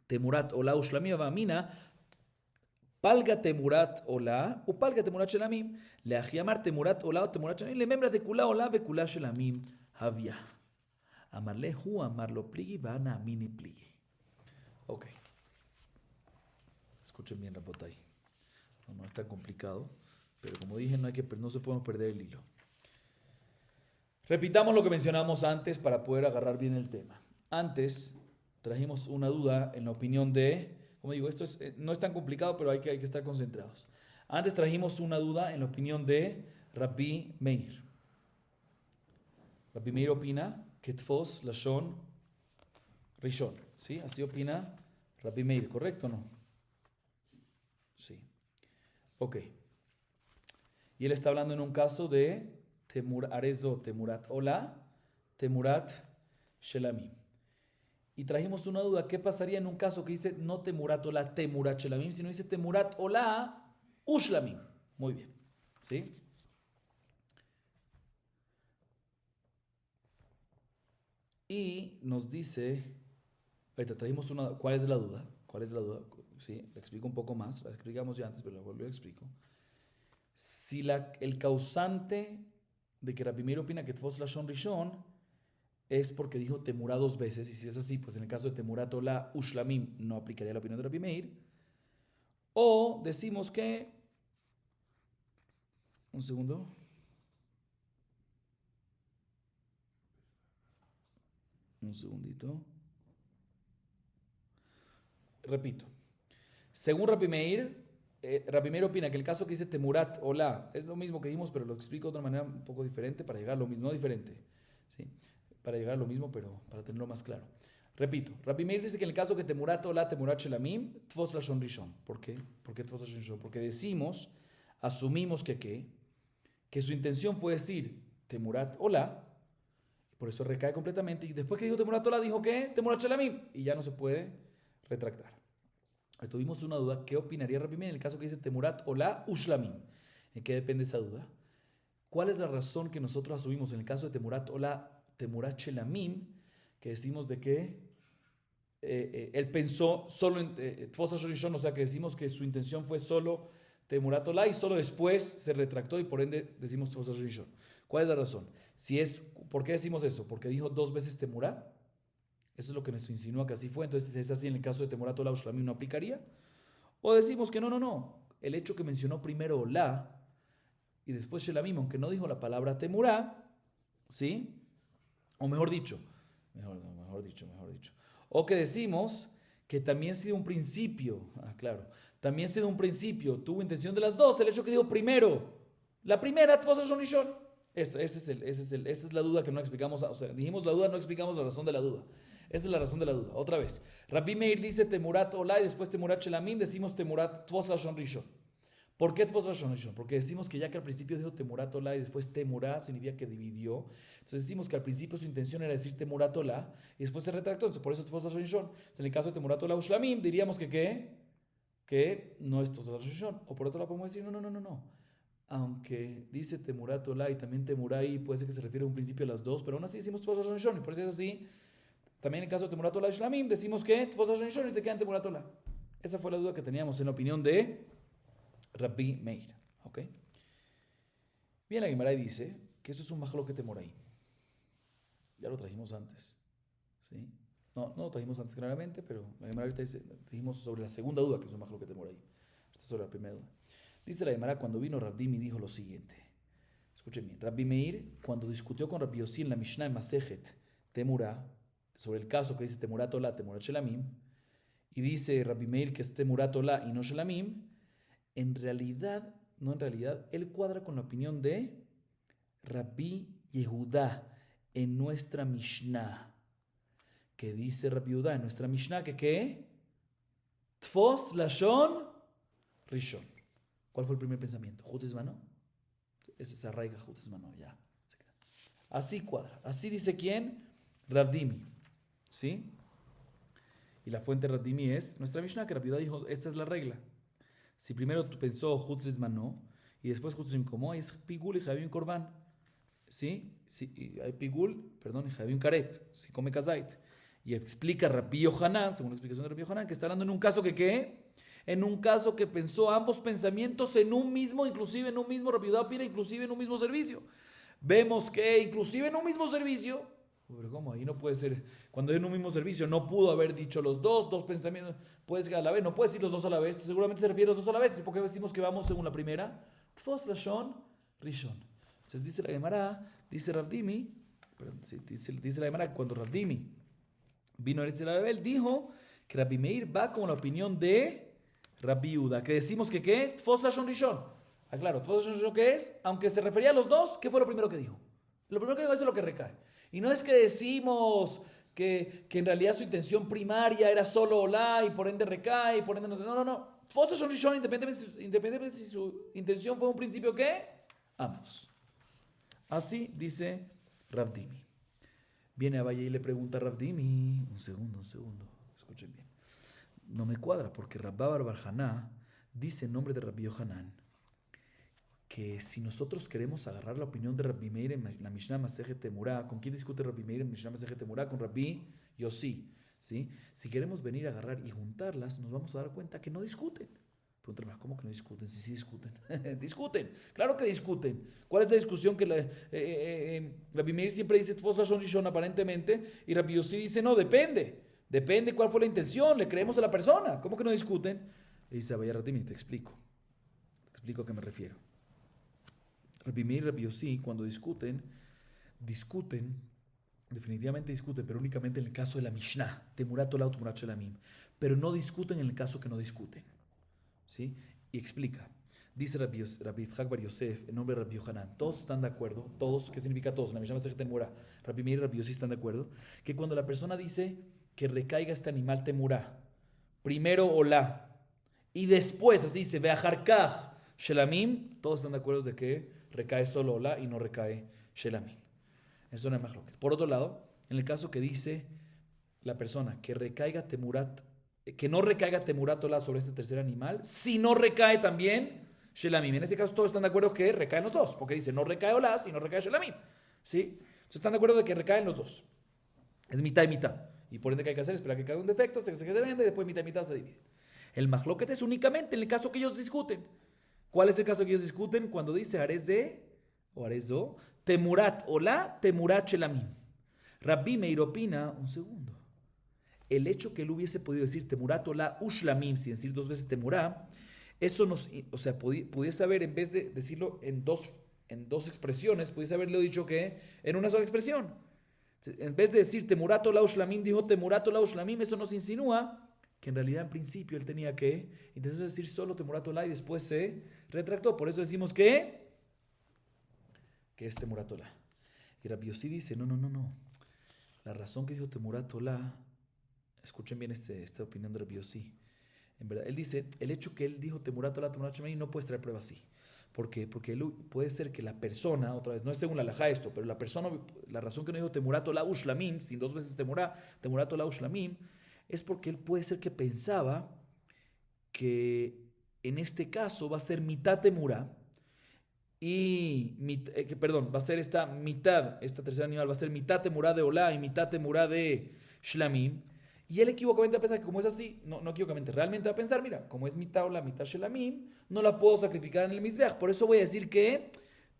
תמורת עולה ושלמים ואמינה פלגה תמורת עולה ופלגה תמורת שלמים. לאחי אמר תמורת עולה או תמורת שלמים, לממרה דכולה עולה וכולה שלמים הביה. אמר לה, הוא אמר לו פליגי ואנה אמיני פליגי. Ok. Escuchen bien, Rabotay. No es tan complicado. Pero como dije, no se puede perder el hilo. Repitamos lo que mencionamos antes para poder agarrar bien el tema. Antes trajimos una duda en la opinión de, como digo, no es tan complicado, pero hay que estar concentrados. Antes trajimos una duda en la opinión de Rabbi Meir. Rabbi Meir opina que Tfos Lashon Rishon. ¿Sí? Así opina Rabbi Meir, ¿correcto o no? Sí. Ok. Y él está hablando en un caso de Temurat Ola, Temurat Shelamim. Y trajimos una duda, ¿qué pasaría en un caso que dice no Temurat Ola, Temurat Shelamim, sino dice Temurat Ola, Ushlamim? Muy bien. ¿Sí? Y nos dice, ahorita trajimos una, ¿cuál es la duda? ¿Cuál es la duda? Sí, la explico un poco más, la explicamos ya antes, pero la vuelvo y explico. Si el causante de que Rabbi Meir opina que Tfos Lashon Rishon es porque dijo Temurá 2 veces, y si es así, pues en el caso de Temurat Ola Ushlamim no aplicaría la opinión de Rabbi Meir. O decimos que, un segundo, un segundito, repito, según Rabbi Meir opina que el caso que dice Temurat Ola es lo mismo que dijimos, pero lo explico de otra manera un poco diferente para llegar a lo mismo, no diferente, ¿sí? Para llegar a lo mismo, pero para tenerlo más claro. Repito, Rabbi Meir dice que en el caso que Temurat Ola, Temurat Shelamim, Tfos Lashon Rishon. ¿Por qué? ¿Por qué Tfos Lashon Rishon? Porque asumimos que su intención fue decir Temurat Ola, y por eso recae completamente, y después que dijo Temurat Ola, dijo que Temurat Shelamim, y ya no se puede retractar. Tuvimos una duda, ¿qué opinaría Rabbi Meir en el caso que dice Temurat Ola Ushlamim? ¿En qué depende esa duda? ¿Cuál es la razón que nosotros asumimos en el caso de Temurat Ola, Temurat Shelamim, que decimos de que él pensó solo en Tfos Lashon Rishon, o sea que decimos que su intención fue solo Temurat Ola y solo después se retractó y por ende decimos Tfos Lashon Rishon? ¿Cuál es la razón? ¿Por qué decimos eso? ¿Porque dijo 2 veces Temurat? Eso es lo que nos insinúa que así fue. Entonces, si es así, en el caso de Temurat Ola Ushlamim no aplicaría. O decimos que no. El hecho que mencionó primero Ola y después Shelamim, aunque no dijo la palabra Temurá, ¿sí? O mejor dicho. O que decimos que también si de un principio, también si de un principio tuvo intención de las dos, el hecho que dijo primero, la primera, Tfos Lashon Rishon. Esa es la duda que no explicamos. O sea, dijimos la duda, no explicamos la razón de la duda. Esa es la razón de la duda. Otra vez. Rabbi Meir dice Temurat Ola y después Temurat Shelamim, decimos Temurat Tfos Lashon Rishon. ¿Por qué Tfos Lashon Rishon? Porque decimos que ya que al principio dijo Temurat Ola y después Temurat, significa que dividió. Entonces decimos que al principio su intención era decir Temurat Ola y después se retractó. Entonces por eso Tfos Lashon Rishon. En el caso de Temurat Ola Ushlamim, diríamos que no es Tfos Lashon Rishon. O por otro lado podemos decir no. Aunque dice Temurat Ola y también Temurá y puede ser que se refiere a un principio a las dos, pero aún así decimos Tfos Lashon Rishon. Y por eso es así. También en el caso de Temurat Ola Ushlamim decimos que Tfos Lashon Rishon y se queda en Temurat Ola. Esa fue la duda que teníamos en la opinión de Rabbi Meir. ¿Ok? Bien, la Gemara dice que eso es un majloquet Moraí. Ya lo trajimos antes. ¿Sí? No lo trajimos antes claramente, pero la Gemara ahorita dijimos sobre la segunda duda que es un majloquet Moraí. Esta es sobre la primera duda. Dice la Gemara, cuando vino Rabbi Meir dijo lo siguiente. Escuchen bien. Rabbi Meir, cuando discutió con Rabbi Yossi en la Mishnah en Masejet Temurá, sobre el caso que dice Temurat Ola, Temurat Shelamim, y dice Rabbi Meir que es Temurat Ola y no Shelamim, en realidad, él cuadra con la opinión de Rabbi Yehudá en nuestra Mishnah. Que dice Rabbi Yehudá en nuestra Mishnah que ¿qué? Tfos Lashon Rishon. ¿Cuál fue el primer pensamiento? Jutz Mano. Ese se arraiga Jutz Mano, ya. Así cuadra. Así dice ¿quién? Rabdimi. ¿Sí? Y la fuente de Rabdimi es nuestra Mishnah, que Rabbi Yehudá dijo, esta es la regla. Si primero pensó Jutz Mano y después Jutz Mkomo, es Pigul y Javim Korban. ¿Sí? Hay Pigul, y Javim Karet. Si come Kazait. Y explica Rabbi Yohanan, según la explicación de Rabbi Yohanan, que está hablando en un caso que ¿qué? En un caso que pensó ambos pensamientos en un mismo, inclusive en un mismo, Rabbi Yehudá opina, inclusive en un mismo servicio. Vemos que inclusive en un mismo servicio, pero ¿cómo? Ahí no puede ser, cuando en un mismo servicio no pudo haber dicho los dos pensamientos, puede ser a la vez, no puede decir los dos a la vez, seguramente se refiere a los dos a la vez. ¿Por qué decimos que vamos según la primera? Tfos lashon rishon. Entonces dice la Gemara, dice Rav Dimi, dice la Gemara, cuando Rav Dimi vino a Eretz Babel, dijo que Rabbi Meir va con la opinión de Rabbi Yehuda, que decimos que ¿qué? Tfos lashon rishon. Claro, Tfos lashon rishon, ¿qué es? Aunque se refería a los dos, ¿qué fue lo primero que dijo? Lo primero que dijo es lo que recae. Y no es que decimos que en realidad su intención primaria era solo Olá y por ende recae, y por ende no. Tfos lashon rishon, independientemente si su intención fue un principio, ¿qué? Ambos. Así dice Rav Dimi. Viene Abaye y le pregunta a Rav Dimi, un segundo, escuchen bien. No me cuadra porque Rabba Bar Haná dice en nombre de Rabbi Yohanan que si nosotros queremos agarrar la opinión de Rabbi Meir en la Mishnah Masejet Temurá, ¿con quién discute Rabbi Meir en la Mishnah Masejet Temurá? Con Rabbi Yossi, ¿sí? Si queremos venir a agarrar y juntarlas, nos vamos a dar cuenta que no discuten. Pregúntame, ¿cómo que no discuten? Sí discuten. Discuten, claro que discuten. ¿Cuál es la discusión que Rabbi Meir siempre dice Tfos lashon rishon aparentemente y Rabbi Yossi dice no, depende cuál fue la intención, le creemos a la persona? ¿Cómo que no discuten? Le dice Abayar Ratimi, te explico a qué me refiero. Rabbi Meir y Rabbi Yossi cuando discuten, definitivamente discuten, pero únicamente en el caso de la Mishnah, Temurat Olá o Temurat Shelamim, pero no discuten en el caso que no discuten. ¿Sí? Y explica, dice Rabbi Yitzhak Bar Yosef, en nombre de Rabbi Yohanan, todos están de acuerdo, todos, ¿qué significa todos? En la Mishnah Masejet Temurá, Rabbi Meir y Rabbi Yossi están de acuerdo, que cuando la persona dice que recaiga este animal Temurá, primero Olá, y después, así dice, Ve'acharkach Shelamim, todos están de acuerdo de que recae solo Olá y no recae Shelamim. Eso no es machloket. Por otro lado, en el caso que dice la persona que recaiga Temurat, que no recaiga Temurat Olá sobre este tercer animal, si no recae también Shelamim. En ese caso todos están de acuerdo que recaen los dos, porque dice no recae Olá si no recae Shelamim. ¿Sí? Entonces están de acuerdo de que recaen los dos. Es mitad y mitad. Y por ende, ¿qué hay que hacer? Esperar que caiga un defecto, se vende y después mitad y mitad se divide. El machloket es únicamente en el caso que ellos discuten. ¿Cuál es el caso que ellos discuten? Cuando dice Areze o Arezo, Temurat Olá, Temurat Shelamim. Rabbi Meir opina, un segundo. El hecho que él hubiese podido decir Temurat Olá Ushlamim, sin decir dos veces Temurá, eso pudiese haber, en vez de decirlo en dos expresiones, pudiese haberle dicho que en una sola expresión. En vez de decir Temurat Olá Ushlamim, dijo Temurat Olá Ushlamim, eso nos insinúa que en realidad en principio él tenía que intentar decir solo Temurat Olá y después se retractó. Por eso decimos que es Temurat Olá. Y Rabbi Yossi dice, no. La razón que dijo Temurat Olá, escuchen bien esta opinión de Rabbi Yossi. En verdad, él dice, el hecho que él dijo Temurat Olá, Temurat Shelamim no puede traer prueba así. ¿Por qué? Porque puede ser que la persona, otra vez, no es según la halajá esto, pero la razón que no dijo Temurat Olá Ushlamim, sin dos veces Temurat Olá Ushlamim, es porque él puede ser que pensaba que en este caso va a ser mitad Temurá va a ser esta tercera animal va a ser mitad Temurá de Olá y mitad Temurá de Shlamim. Y él equivocamente va a pensar que como es así, no equivocamente, realmente va a pensar, mira, como es mitad Olá, mitad Shlamim, no la puedo sacrificar en el Mizbeach. Por eso voy a decir que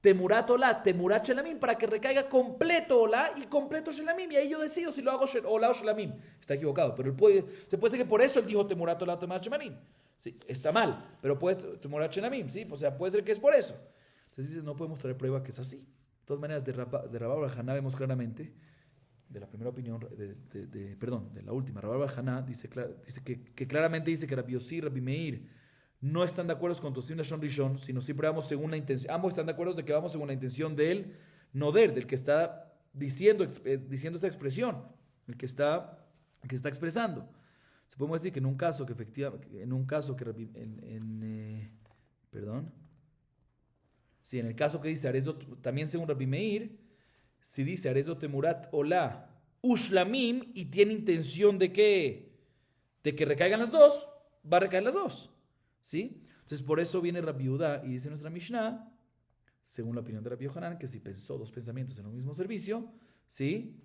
Temurat Olá, Temurat Shelamim, para que recaiga completo Olá y completo Shelamim. Y ahí yo decido si lo hago Olá o Shelamim. Está equivocado, pero se puede decir que por eso él dijo Temurat Olá, Temurat Shelamim. Sí, está mal, pero Temurat Shelamim, ¿sí? O sea, puede ser que es por eso. Entonces dice, no podemos traer prueba que es así. De todas maneras, de Rabba Bar Haná vemos claramente, de la primera opinión, de la última, Rabba Bar Haná dice que claramente dice que Rabbi Yossi y Rabbi Meir no están de acuerdo con Tosim Lashon Rishon, sino siempre vamos según la intención. Ambos están de acuerdo de que vamos según la intención del Noder, del que está diciendo esa expresión, el que está expresando. Se podemos decir que en un caso que efectivamente, en el caso que dice Arezo, también según Rabbi Meir, si dice Arezo Temurat Olá Ushlamim y tiene intención de que recaigan las dos, va a recaer las dos. ¿Sí? Entonces por eso viene Rabbi Yehuda y dice nuestra Mishnah, según la opinión de Rabbi Yohanan, que si pensó dos pensamientos en un mismo servicio, ¿sí?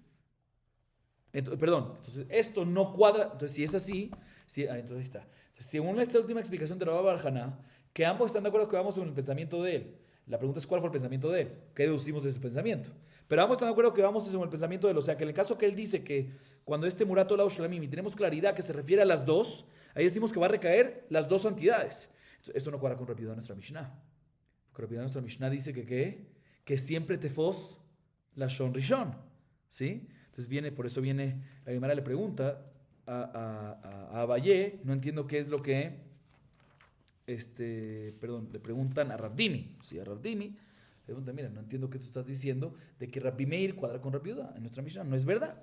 Entonces esto no cuadra. Entonces si es así, entonces ahí está. Entonces, según esta última explicación de Rabbi Bar Haná, que ambos están de acuerdo que vamos según el pensamiento de él. La pregunta es cuál fue el pensamiento de él, qué deducimos de ese pensamiento. Pero ambos están de acuerdo que vamos según el pensamiento de él. O sea que en el caso que él dice que cuando este Temurat Olá Ushlamim y tenemos claridad que se refiere a las dos, ahí decimos que va a recaer las dos santidades. Esto no cuadra con Rabbi Yehuda nuestra Mishnah. Rabbi Yehuda nuestra Mishnah dice que ¿qué? Que siempre tefos lashon rishon, ¿sí? Entonces por eso viene, la Gemara le pregunta a Abayé, no entiendo qué es lo que, le preguntan a Ravdimi, ¿sí? A Ravdimi, le preguntan, mira, no entiendo qué tú estás diciendo de que Rabbi Meir cuadra con Rabbi Yehuda en nuestra Mishnah, no es verdad.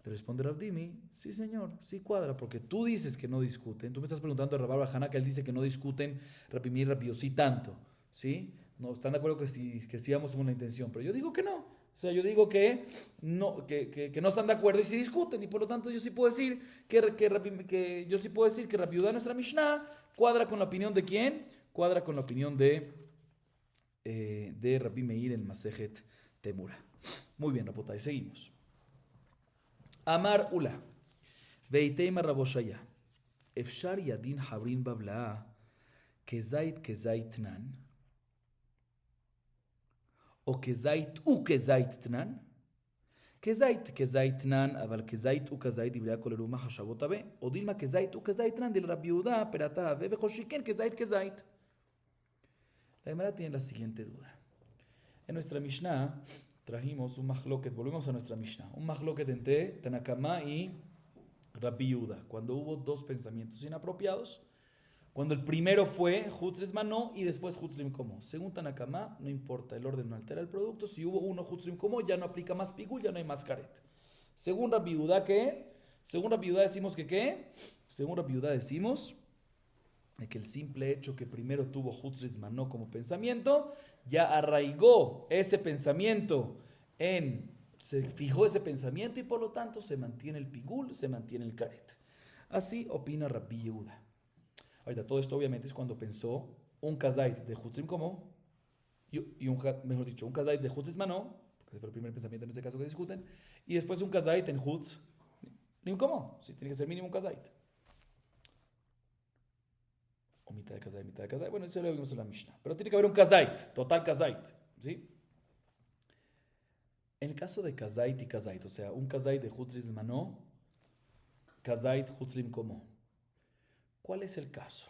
Le responde Ravdimi, sí señor, sí cuadra, porque tú dices que no discuten, tú me estás preguntando a Rabbi Bajana que él dice que no discuten Rabbi Meir y Rabbi Yossi tanto, ¿sí? No, están de acuerdo que sí vamos con una intención, pero yo digo que no. O sea, yo digo que no están de acuerdo y sí discuten, y por lo tanto yo sí puedo decir que Rabbi Yehuda nuestra Mishnah cuadra con la opinión de quién, cuadra con la opinión de Rabbi Meir en Masejet Temura. Muy bien, Rapotay, seguimos. Amar Ula, Veiteima Raboshaya, Efshar Yadin Habrin Babla, Kezait Nan, o Kezait Tnan, Kezait Nan, Aval Kezait Ukazait, Ibrea Koleruma Hashabotabe, o Dilma Kezait Nan, del Rabbi Yehuda, Perata, Bebe Hoshiken, Kezait. La Gemara tiene la siguiente duda. En nuestra Mishnah trajimos un mahloket, volvemos a nuestra Mishnah, un mahloket entre Tanakama y Rabbi Yehuda, cuando hubo dos pensamientos inapropiados, cuando el primero fue Hutzres Mano y después Hutzrim Komo. Según Tanakama, no importa, el orden no altera el producto, si hubo uno Hutzrim Komo ya no aplica más pigul, ya no hay más karet. Según Rabbi Yehuda, ¿qué? Según Rabbi Yehuda decimos que ¿qué? Según Rabbi Yehuda decimos que el simple hecho que primero tuvo Hutzres Mano como pensamiento, ya arraigó ese pensamiento se fijó ese pensamiento y por lo tanto se mantiene el pigul, se mantiene el karet. Así opina Rabbi Yehuda. Ahorita, todo esto obviamente es cuando pensó un kazait de Hutzrim Komo un kazait de Hutzrim Mano, porque fue el primer pensamiento en este caso que discuten, y después un kazait en Hutzrim Komo. Sí, tiene que ser mínimo un kazait. O mitad de kazait. Bueno, eso lo vimos en la Mishnah. Pero tiene que haber un kazait, total kazait. ¿Sí? En el caso de kazait y kazait, o sea, un kazait de Hutzrim Mano, kazait Hutzrim Komo. ¿Cuál es el caso?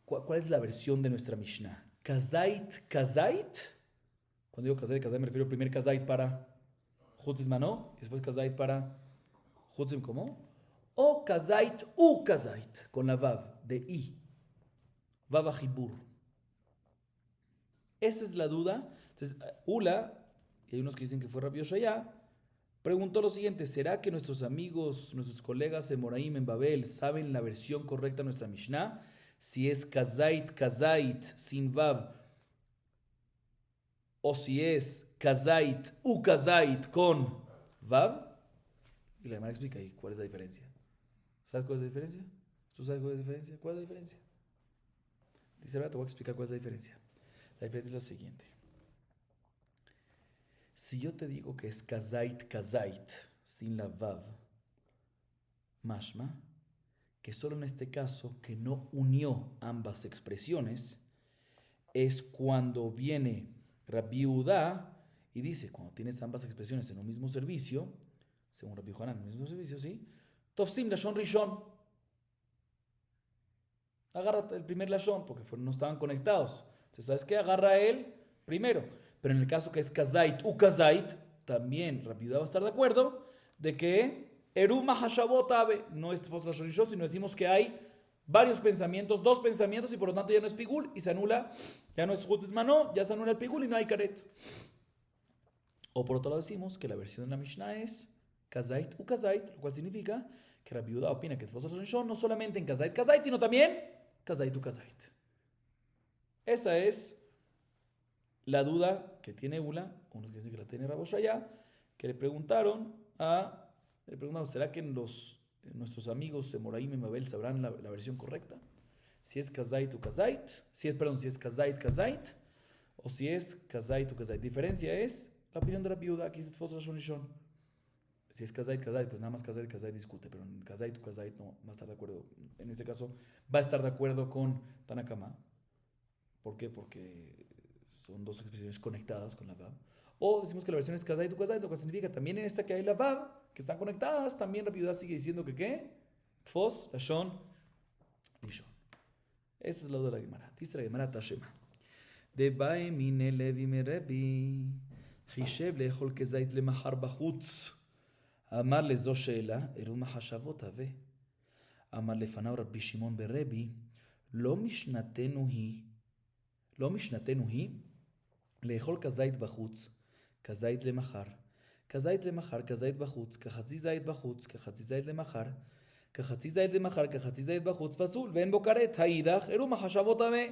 ¿Cuál es la versión de nuestra Mishnah? ¿Kazait? Cuando digo kazait me refiero al primer kazait para Hutzrim Mano y después kazait para Hutzrim Komo. O kazait con la vav de i. Vav ajibur. Esa es la duda. Entonces, Ula, y hay unos que dicen que fue Rabbi Yoshaya, preguntó lo siguiente: ¿será que nuestros amigos, nuestros colegas en Moraim, en Babel, saben la versión correcta de nuestra Mishnah? Si es kazait sin vav, o si es kazait con vav. Y la Gemara explica ahí cuál es la diferencia. ¿Sabes cuál es la diferencia? ¿Tú sabes cuál es la diferencia? ¿Cuál es la diferencia? Dice, ahora te voy a explicar cuál es la diferencia. La diferencia es la siguiente. Si yo te digo que es kazait sin la vav, mashma, que solo en este caso que no unió ambas expresiones, es cuando viene Rabbi Yehuda y dice, cuando tienes ambas expresiones en un mismo servicio, según Rabbi Yohanan, en el mismo servicio, ¿sí? Tofsim lashon rishon. Agarra el primer lashon, porque no estaban conectados. Entonces, ¿sabes qué? Agarra él primero. Pero en el caso que es kazait también Rabbi Yehuda va a estar de acuerdo de que Eruma Hashavot Abe no es Tefos lashon rishon, sino decimos que hay varios pensamientos, dos pensamientos, y por lo tanto ya no es pigul y se anula, ya no es Hutzrim Mano, ya se anula el pigul y no hay karet. O por otro lado decimos que la versión de la Mishnah es kazait, lo cual significa que Rabbi Yehuda opina que Tefos lashon rishon no solamente en kazait, sino también kazait. Esa es la duda que tiene Ula, unos que dicen que la tiene Rabbi Yoshaya, que le preguntaron, ¿será que nuestros amigos de Moraim y Mabel sabrán la versión correcta? Si es kazait, si es kazait, o si es kazait. Diferencia es la opinión de Rabbi Yehuda, aquí es Tefos lashon rishon. Si es kazait, pues nada más kazait discute, pero en kazait no va a estar de acuerdo. En este caso va a estar de acuerdo con Tanakama. ¿Por qué? Porque son dos expresiones conectadas con la vav. O decimos que la versión es kazait, lo que significa también en esta que hay la vav, que están conectadas, también Rabbi Yehuda sigue diciendo que ¿qué? Tefos lashon rishon. Esa es la duda de la Gemara. Dice la Gemara Tashema. De bae mine levi me rebi. Hisheb lechol kezait le mahar bachutz. Amar le zo sheela. Eru mahashavot ave. Amar לפניו רבי שמעון ברבי, לא משנתנו היא לאכול כזית בחוץ, כזית למחר, כזית למחר, כזית בחוץ, כחצי זית בחוץ, כחצי זית למחר, כחצי זית למחר, כחצי זית בחוץ, פסול, ואין בו כרת, האידך, אירו מחשבות טמא.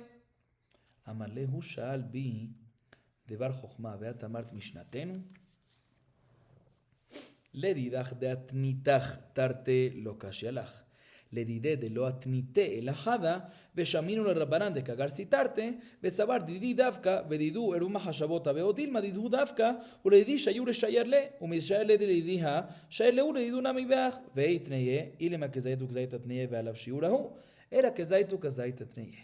אמר להו שאל בי דבר חוכמה, ואת אמרת משנתנו? לדידך דאתניתך תרתי לא קשיא לך. לדידי דלא אתניתה אלא חדה, ושמינו לרבנן דקגר סיתרתה, וסבר דידי דווקא, ודידו אירו מחשבותה, ועודילמה דידו דווקא, ולדידי שיור לשייר לה, ומשייר לדידיה, שייר להו לדידו נמי באח, והתניה, אילמה כזית וכזית התניה, ועליו שיעור ההוא, אלא כזית וכזית התניה.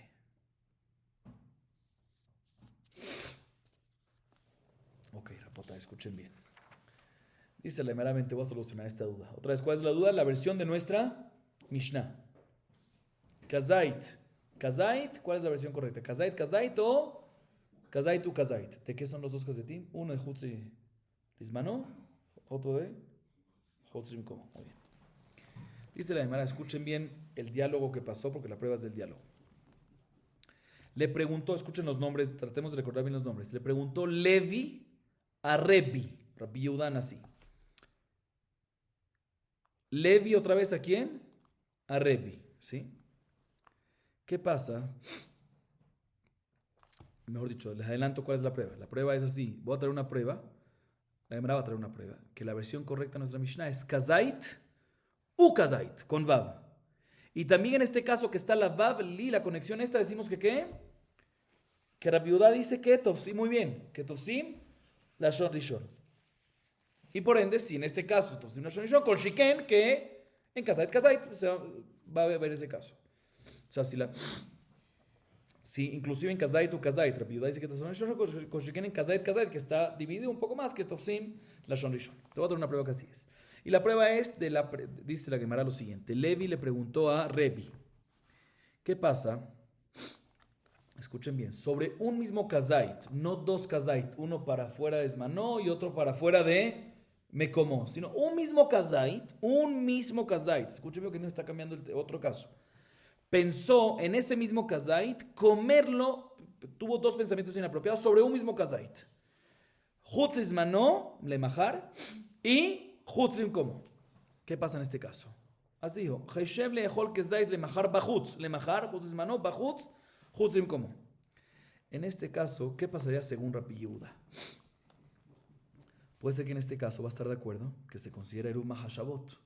Ok, rapota, escuchen bien. Dice la meramente, voy a solucionar esta duda. Otra vez, ¿cuál es la duda? La versión de nuestra Mishnah. Kazait. Kazait, ¿cuál es la versión correcta? Kazait, Kazait o Kazait u Kazait. ¿De qué son los dos kazetim? Uno de Hutzi Lismano, otro de Hutzi Mikomo. Muy bien. Dice la Gemara, escuchen bien el diálogo que pasó porque la prueba es del diálogo. Le preguntó, escuchen los nombres, tratemos de recordar bien los nombres. Le preguntó Levi a Rebi, Rabbi Yehudan así. Levi otra vez a quién? A Rebi, ¿sí? ¿Qué pasa? Mejor dicho, les adelanto cuál es la prueba. La prueba es así. Voy a traer una prueba. La Gemara va a traer una prueba. Que la versión correcta de nuestra Mishnah es Kazait u Kazait, con Vav. Y también en este caso que está la Vav, la conexión esta, decimos que ¿qué? Que Rabbi Yehuda dice que Tofsim, muy bien. Que Tofsim, la Shon Rishon. Y por ende, si en este caso Tofsim, la Shon Rishon, con Shiken, que en Kazait, va a haber ese caso. O sea, si inclusive en Kazait o Kazait, Rabbi Yehuda dice que Tofsim, la Shon Rishon, con Shiken en Kazait, que está dividido un poco más que Tofsim, la Shon Rishon. Te voy a dar una prueba que así es. Y la prueba es, dice la Gemara lo siguiente. Levi le preguntó a Rebi, ¿qué pasa? Escuchen bien, sobre un mismo kazait, no dos kazait, uno para afuera de Esmanó y otro para afuera de Mekomó, sino un mismo kazait, escuchen bien que no está cambiando el otro caso. Pensó en ese mismo kazait comerlo, tuvo dos pensamientos inapropiados sobre un mismo kazait. Chutz Esmanó, lemachar, y Chutzrim como. ¿Qué pasa en este caso? Así dijo. Heshem leechol kezait lemachar bachutz. Lemachar, chutz esmano, bachutz, chutzrim como. En este caso, ¿qué pasaría según Rabbi Yehuda? Puede ser que en este caso va a estar de acuerdo que se considera Eruv Mahashavot.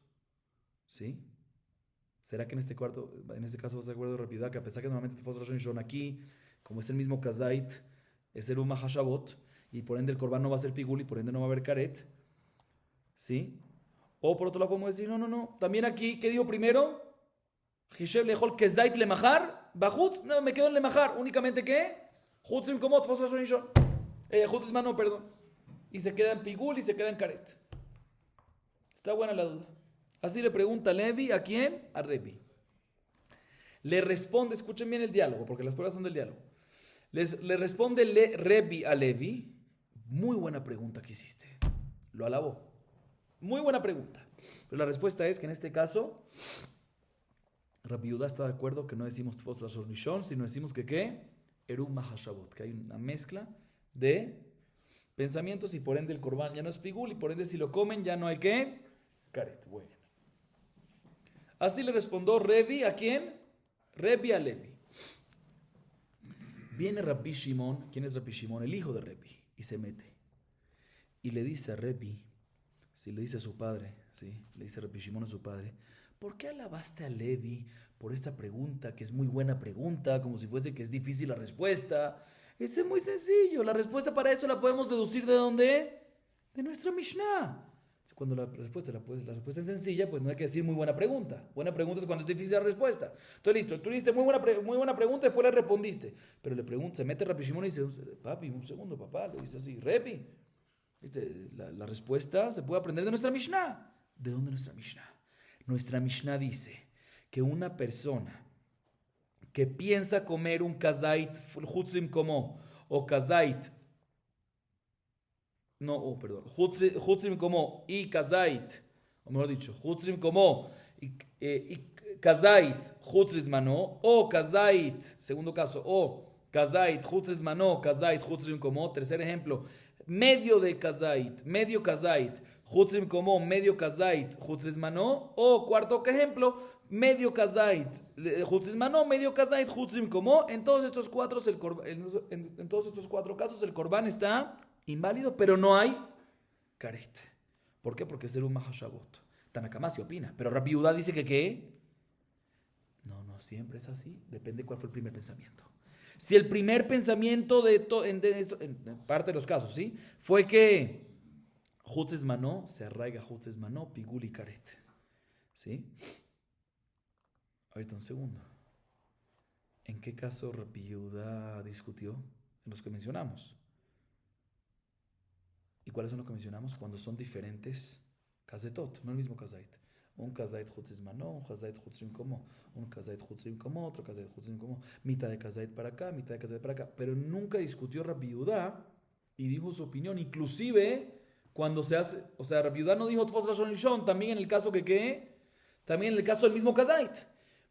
¿Sí? ¿Será que en este caso va a estar de acuerdo Rabbi Yehuda que a pesar que normalmente Tefos Rosh Hashanah aquí, como es el mismo kazait, es Eruv Mahashavot, y por ende el korban no va a ser pigul y por ende no va a haber karet? ¿Sí? O por otro lado podemos decir, no. También aquí, ¿qué digo primero? Hisheb lechol kezait lemachar, bachutz, no, me quedo en lemachar. Únicamente, ¿qué? Chutzim komot, fosfos shonishon. Chutz mano, perdón. Y se queda en pigul y se queda en karet. Está buena la duda. Así le pregunta Levi, ¿a quién? A Rebi. Le responde, escuchen bien el diálogo, porque las pruebas son del diálogo. Le responde Rebi a Levi, muy buena pregunta que hiciste. Lo alabó. Muy buena pregunta. Pero la respuesta es que en este caso, Rabbi Yehuda está de acuerdo que no decimos Tfos la Shon Rishon, sino decimos que ¿qué? Eruv Mahashavot, que hay una mezcla de pensamientos y por ende el korban ya no es pigul y por ende si lo comen ya no hay ¿qué? Karet. Bueno. Así le respondió Rebi, ¿a quién? Rebi a Levi. Viene Rabbi Shimon, ¿quién es Rabbi Shimon? El hijo de Rebi, y se mete. Y le dice a Rebi, si le dice a su padre, ¿sí? Le dice Rabbi Shimon a su padre, ¿por qué alabaste a Levi por esta pregunta, que es muy buena pregunta, como si fuese que es difícil la respuesta? Es muy sencillo, la respuesta para eso la podemos deducir ¿de dónde? De nuestra Mishnah. Cuando la respuesta es sencilla, pues no hay que decir muy buena pregunta. Buena pregunta es cuando es difícil la respuesta. Entonces listo, tú diste muy buena pregunta y después le respondiste. Pero le pregunta, se mete Rabbi Shimon y dice, papi, un segundo, papá, le dice así, Rebi. La respuesta se puede aprender de nuestra Mishnah. ¿De dónde nuestra Mishnah? Nuestra Mishnah dice que una persona que piensa comer un kazait hutzrim como, o kazait, no, perdón, hutzrim como y kazait, o mejor dicho, hutzrim como y kazait hutzris mano, o kazait, segundo caso, o kazait hutzris mano, kazait hutzrim como, tercer ejemplo, medio kazait, hutzrim como, medio kazait, hutzris mano, o cuarto ejemplo, medio kazait, hutzris mano, medio kazait, hutzrim como. En todos estos cuatro, en todos estos cuatro casos, el corbán está inválido, pero no hay karet. ¿Por qué? Porque es un mahashabot. Tanakama se opina, pero Rabbi Yehuda dice que ¿qué? No siempre es así. Depende cuál fue el primer pensamiento. Si el primer pensamiento en parte de los casos, ¿sí? Fue que Hutzes Manó se arraiga Hutzes Manó, Pigul y Karet. ¿Sí? Ahorita un segundo. ¿En qué caso Rabbi Yehuda discutió? En los que mencionamos. ¿Y cuáles son los que mencionamos? Cuando son diferentes kazetot, no el mismo kazait. Un kazait Hutzes Manó, un kazait Hutzrim como, un kazait Hutzrim como, otro kazait Hutzrim como, mitad de kazait para acá, mitad de kazait para acá. Pero nunca discutió Rabbi Yehuda y dijo su opinión, inclusive cuando se hace, o sea, Rabbi Yehuda no dijo Tfos Lashon Lishon, también en el caso también en el caso del mismo kazait.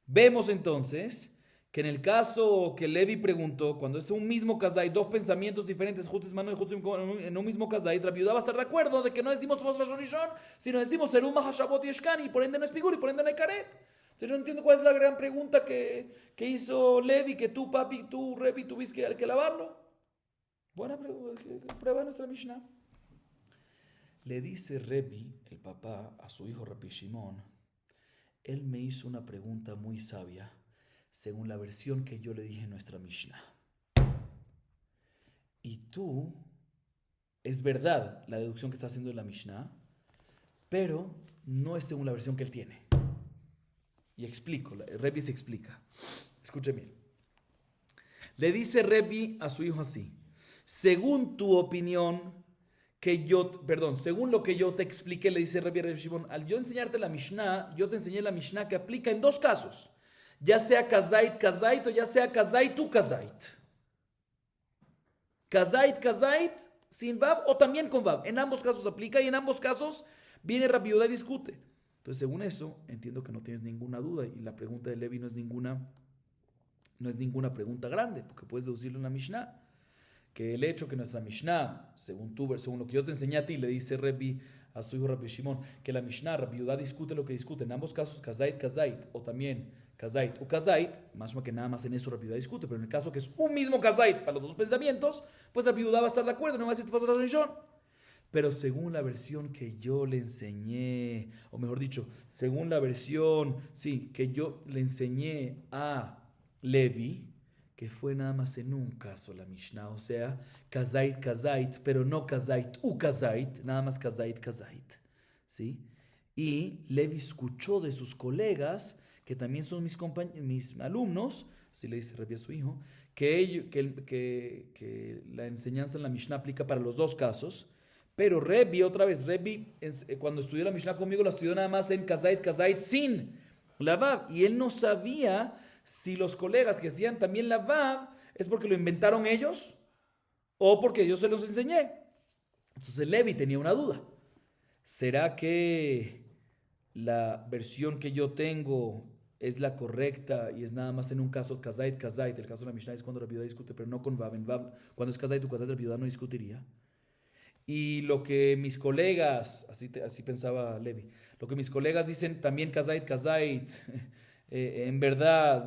Vemos entonces que en el caso que Levi preguntó, cuando es un mismo kazait, dos pensamientos diferentes, Hutzes Mano y Hutzim en un mismo kazait, Rabbi Yehuda va a estar de acuerdo de que no decimos Tfos Lashon Lishon, sino decimos Serum Mahashabot Yeshkani, y por ende no es Pigur y por ende no hay Karet. Entonces no entiendo cuál es la gran pregunta que hizo Levi, que tú, papi, tú, Revi, tuviste que lavarlo. Buena prueba de nuestra Mishnah. Le dice Revi, el papá, a su hijo Rabbi Shimon, él me hizo una pregunta muy sabia, según la versión que yo le dije en nuestra Mishnah. Y tú, es verdad la deducción que está haciendo de la Mishnah, pero no es según la versión que él tiene. Y explico, Revi se explica. Escuchen bien. Le dice Revi a su hijo así, según tu opinión, según lo que yo te expliqué, le dice Revi a Revi Shimon, al yo enseñarte la Mishnah, yo te enseñé la Mishnah que aplica en dos casos, ya sea kazait o ya sea kazait u kazait. Kazait, sin Vav o también con Vav. En ambos casos aplica y en ambos casos viene Rabbi Yehuda y discute. Entonces, según eso, entiendo que no tienes ninguna duda y la pregunta de Levi no es ninguna pregunta grande, porque puedes deducirlo en la Mishnah. Que el hecho que nuestra Mishnah, según lo que yo te enseñé a ti, le dice Revi a su hijo Rabbi Shimon, que la Mishnah, Rabbi Yehuda discute lo que discute. En ambos casos, kazait, o también kazait o kazait, más que nada más en eso Rabbi Yehuda discute, pero en el caso que es un mismo kazait para los dos pensamientos, pues Rabbi Yehuda va a estar de acuerdo, no va a decir Tfos Lashon Lishon. Pero según la versión que yo le enseñé, o mejor dicho, según la versión, sí, que yo le enseñé a Levi, que fue nada más en un caso la Mishnah, o sea, kazait, pero no kazait u kazait, nada más kazait, ¿sí? Y Levi escuchó de sus colegas, que también son mis alumnos, así le dice Revi a su hijo, que la enseñanza en la Mishnah aplica para los dos casos. Pero Revi, cuando estudió la Mishnah conmigo, la estudió nada más en kazait sin la Vav. Y él no sabía si los colegas que hacían también la Vav es porque lo inventaron ellos o porque yo se los enseñé. Entonces Levi tenía una duda. ¿Será que la versión que yo tengo es la correcta y es nada más en un caso kazait? El caso de la Mishnah es cuando la viuda discute, pero no con Vav. En Vav, cuando es kazait o kazait, la viuda no discutiría. Y lo que mis colegas, así pensaba Levi, lo que mis colegas dicen también kazait, en verdad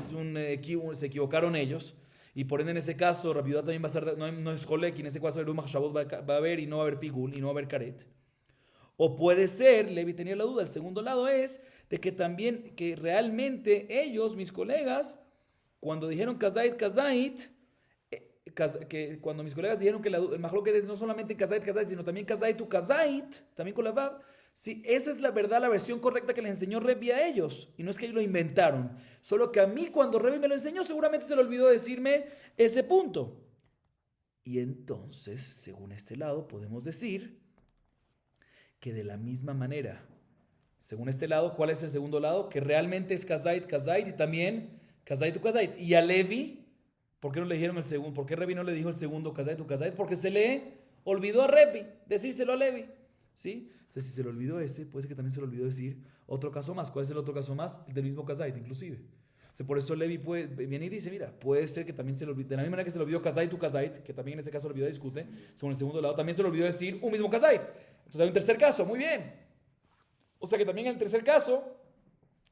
se equivocaron ellos. Y por ende en ese caso, Rabbi Yehuda también va a estar, no es Jolek, y en ese caso el Shabbat va a haber y no va a haber Pigul y no va a haber Karet. O puede ser, Levi tenía la duda, el segundo lado es de que también, que realmente ellos, mis colegas, cuando dijeron kazait, que cuando mis colegas dijeron que el mahloket no solamente kazait, sino también kazait u kazait, también con la vav, sí, esa es la verdad, la versión correcta que le enseñó Revi a ellos. Y no es que ellos lo inventaron. Solo que a mí cuando Revi me lo enseñó, seguramente se le olvidó decirme ese punto. Y entonces, según este lado, podemos decir que de la misma manera, según este lado, ¿cuál es el segundo lado? Que realmente es kazait y también kazait u kazait. Y a Levi, ¿por qué no le dijeron el segundo? ¿Por qué Rebi no le dijo el segundo kazait u kazait? Porque se le olvidó a Rebi decírselo a Levi. ¿Sí? Entonces, si se le olvidó ese, puede ser que también se le olvidó decir otro caso más. ¿Cuál es el otro caso más? El del mismo kazait, inclusive. Entonces, por eso Levi viene y dice, mira, puede ser que también se le olvidó, de la misma manera que se le olvidó kazait u kazait, que también en ese caso se le olvidó discute, según el segundo lado, también se le olvidó decir un mismo kazait. Entonces hay un tercer caso, muy bien. O sea que también en el tercer caso,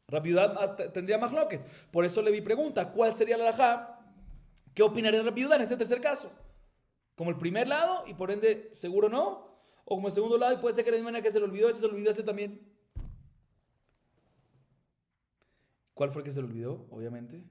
Rabbi Yehuda tendría mahloket. Por eso Levi pregunta, ¿cuál sería la halajá? ¿Qué opinaría Rabbi Yehuda en este tercer caso? ¿Como el primer lado y por ende seguro no? ¿O como el segundo lado y puede ser que de la misma manera que se le olvidó, ese se le olvidó este también? ¿Cuál fue el que se le olvidó? Obviamente.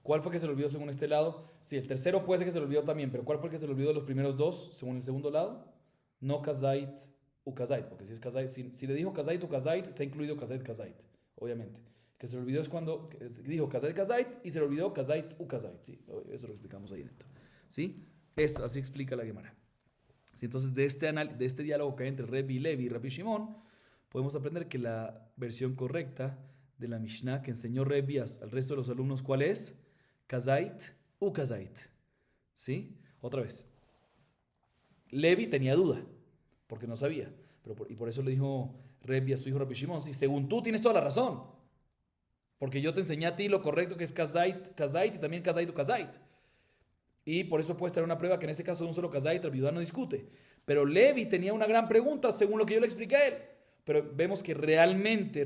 ¿Cuál fue el que se le olvidó según este lado? Sí, el tercero puede ser que se le olvidó también, pero ¿cuál fue el que se le olvidó de los primeros dos según el segundo lado? No kazait u kazait, porque si es kazait, si le dijo kazait u kazait, está incluido kazait kazait, obviamente. Que se le olvidó es cuando dijo kazait kazait y se le olvidó kazait u kazait, sí, eso lo explicamos ahí dentro. ¿Sí? Así explica la Gemara. ¿Sí? Entonces, de este diálogo que hay entre Rebi Levi y Rabbi Shimon, podemos aprender que la versión correcta de la Mishnah que enseñó Rebi al resto de los alumnos, ¿cuál es? Kazait u kazait. ¿Sí? Otra vez. Levi tenía duda, porque no sabía. Y por eso le dijo Rebi a su hijo Rabbi Shimon, sí, según tú tienes toda la razón. Porque yo te enseñé a ti lo correcto que es kazait, kazait y también kazait u kazait. Y por eso puedes traer una prueba que en este caso de un solo kazait, Rabbi Yehuda no discute. Pero Levi tenía una gran pregunta según lo que yo le expliqué a él. Pero vemos que realmente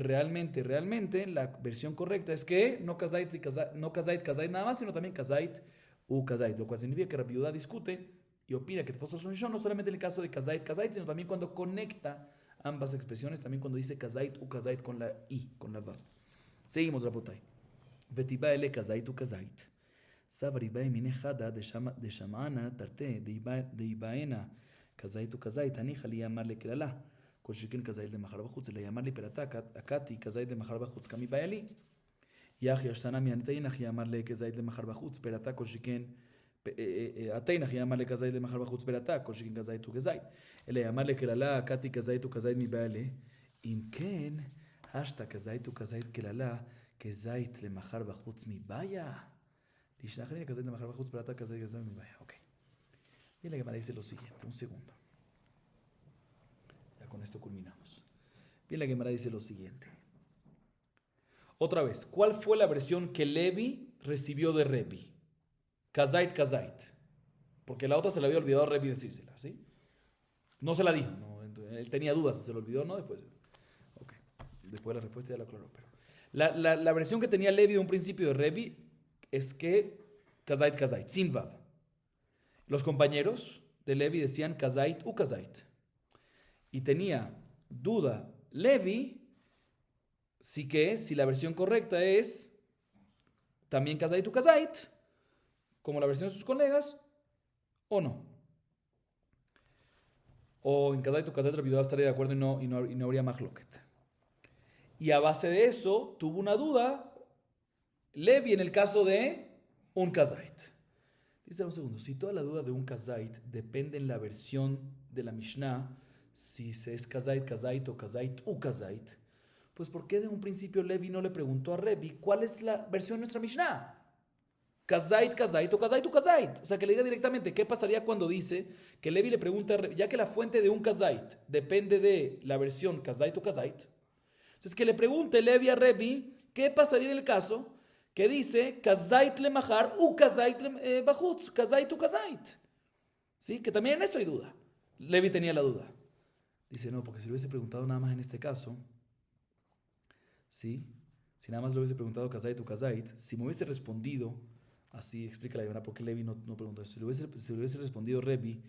la versión correcta es que no kazait, no kazait, kazait nada más, sino también kazait u kazait. Lo cual significa que Rabbi Yehuda discute y opina que Tefosot Shon no solamente en el caso de kazait, kazait, sino también cuando conecta ambas expresiones, también cuando dice kazait u kazait con la i, con la vav. Seguimos, Rabotai. Vetiba ele kazait u kazait. Sabri bai mine jada de shamana tarte de ibaena kazait u kazait anija li llamarle kirala. כל שכן כזית למחר בחוץ, אלא יאמר לי פרתה, הקתי כזית למחר בחוץ, כמי בא לי. יח ישתנה מענתינך יאמר לי כזית למחר בחוץ, פרתה, כל שכן, עתינך יאמר לי כזית למחר בחוץ, פרתה, כל שכן כזית וכזית. אלא יאמר לי כללה, הקתי כזית וכזית מי בא לי. אם כן, השתה כזית וכזית כללה, כזית למחר בחוץ מי באה. לשנח לי כזית למחר בחוץ, פרתה, כזית כזית מי באה. אוקיי. Y la Gemara dice lo siguiente, un segundo. Con esto culminamos. Bien, la Gemara dice lo siguiente. Otra vez, ¿cuál fue la versión que Levi recibió de Rebi? Kazait, kazait. Porque la otra se le había olvidado a Rebi decírsela, ¿sí? No se la dijo. No, él tenía dudas si se lo olvidó o no. Después la respuesta ya la aclaró. Pero la versión que tenía Levi de un principio de Rebi es que kazait, kazait, sin vav. Los compañeros de Levi decían kazait u kazait. Y tenía duda Levi si la versión correcta es también kazait u kazait, como la versión de sus colegas, o no. O en kazait u kazait Rabbi Yehuda estaría de acuerdo y no habría mahloket. Y a base de eso tuvo una duda Levi en el caso de un kazait. Dice un segundo, si toda la duda de un kazait depende en la versión de la Mishnah, si se es kazait, kazait o kazait u kazait, pues ¿por qué de un principio Levi no le preguntó a Rebi cuál es la versión de nuestra Mishnah? Kazait, kazait o kazait u kazait. O sea, que le diga directamente qué pasaría cuando dice que Levi le pregunta a Rebi, ya que la fuente de un kazait depende de la versión kazait u kazait. Entonces que le pregunte Levi a Rebi qué pasaría en el caso que dice kazait le mahar u kazait le bachutz, kazait u kazait. ¿Sí? Que también en esto hay duda. Levi tenía la duda. Dice, no, porque si lo hubiese preguntado nada más en este caso, ¿sí? Si nada más lo hubiese preguntado kazait u kazait, si me hubiese respondido, así explica la verdad por qué Levi no preguntó eso. Si le hubiese respondido Rebi,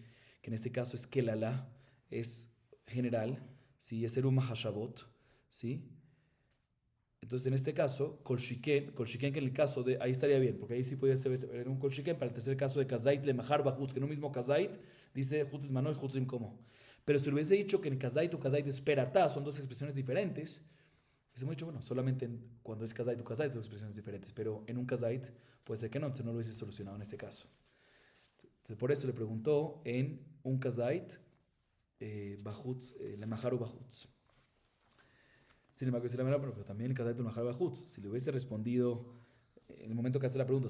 que en este caso es kelala, es general, ¿sí? Es eruma hashabot, ¿sí? Entonces, en este caso, kol shiken, que en el caso de, ahí estaría bien, porque ahí sí podría ser un kol shiken, para el tercer caso de kazait le mahar bachutz, que en un mismo kazait dice jutz manoy, jutz como. Pero si le hubiese dicho que en kazait u kazait es peratá, son dos expresiones diferentes, hubiésemos dicho, bueno, solamente cuando es kazait u kazait son expresiones diferentes, pero en un kazait puede ser que no, entonces no lo hubiese solucionado en este caso. Entonces, por eso le preguntó en un kazait, bachutz, le mahar u bachutz. Sin embargo, dice la Gemara, pero también el Kazait Mahar Bajutz. Si le hubiese respondido, en el momento que hace la pregunta,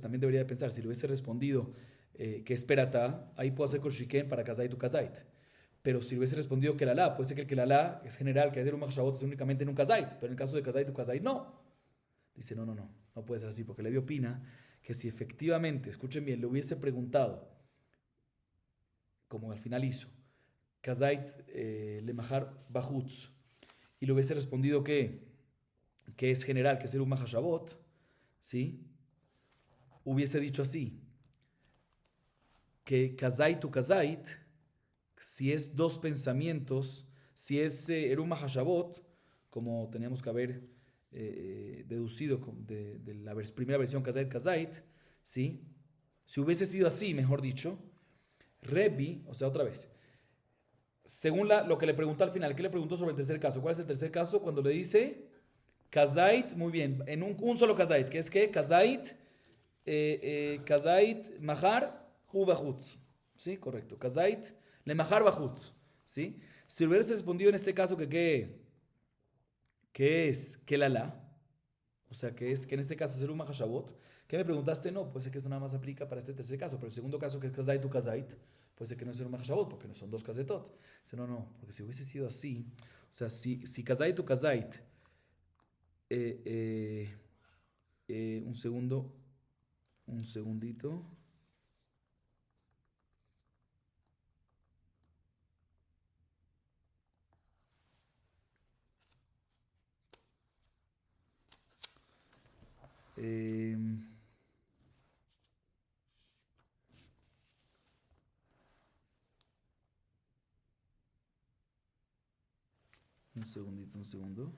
también debería de pensar, si le hubiese respondido que es perata, ahí puedo hacer con Shiken para Kazait u Kazait. Pero si le hubiese respondido que el alá, puede ser que el alá es general, que es un Mahashabot es únicamente en un Kazait, pero en el caso de Kazait u Kazait no. Dice, no puede ser así, porque Levi opina que si efectivamente, escuchen bien, le hubiese preguntado, como al final hizo, Kazait le Mahar Bajutz, y le hubiese respondido que es general, que es un Mahashabot, ¿sí? Hubiese dicho así, que Kazait u Kazait, si es dos pensamientos, si es Erum Mahashabot, como teníamos que haber deducido de la primera versión Kazait Kazait, ¿sí? Si hubiese sido así, mejor dicho, Rebbi, o sea, otra vez, según lo que le preguntó al final, ¿qué le preguntó sobre el tercer caso? ¿Cuál es el tercer caso? Cuando le dice Kazait, muy bien, en un solo Kazait, que es que Kazait, Kazait Mahar u Bajutz, ¿sí? Correcto, Kazait le Mahar Bajutz, ¿sí? Si hubiese respondido en este caso que es que la la, o sea, que en este caso es un Mahashabot, ¿qué me preguntaste? No, puede ser que esto nada más aplica para este tercer caso, pero el segundo caso que es Kazait u Kazait, puede ser que no es un Mahashabot, porque no son dos Kazetot. Dice, porque si hubiese sido así, o sea, si Kazait u Kazait, un segundito. Eh, un segundito, un segundo.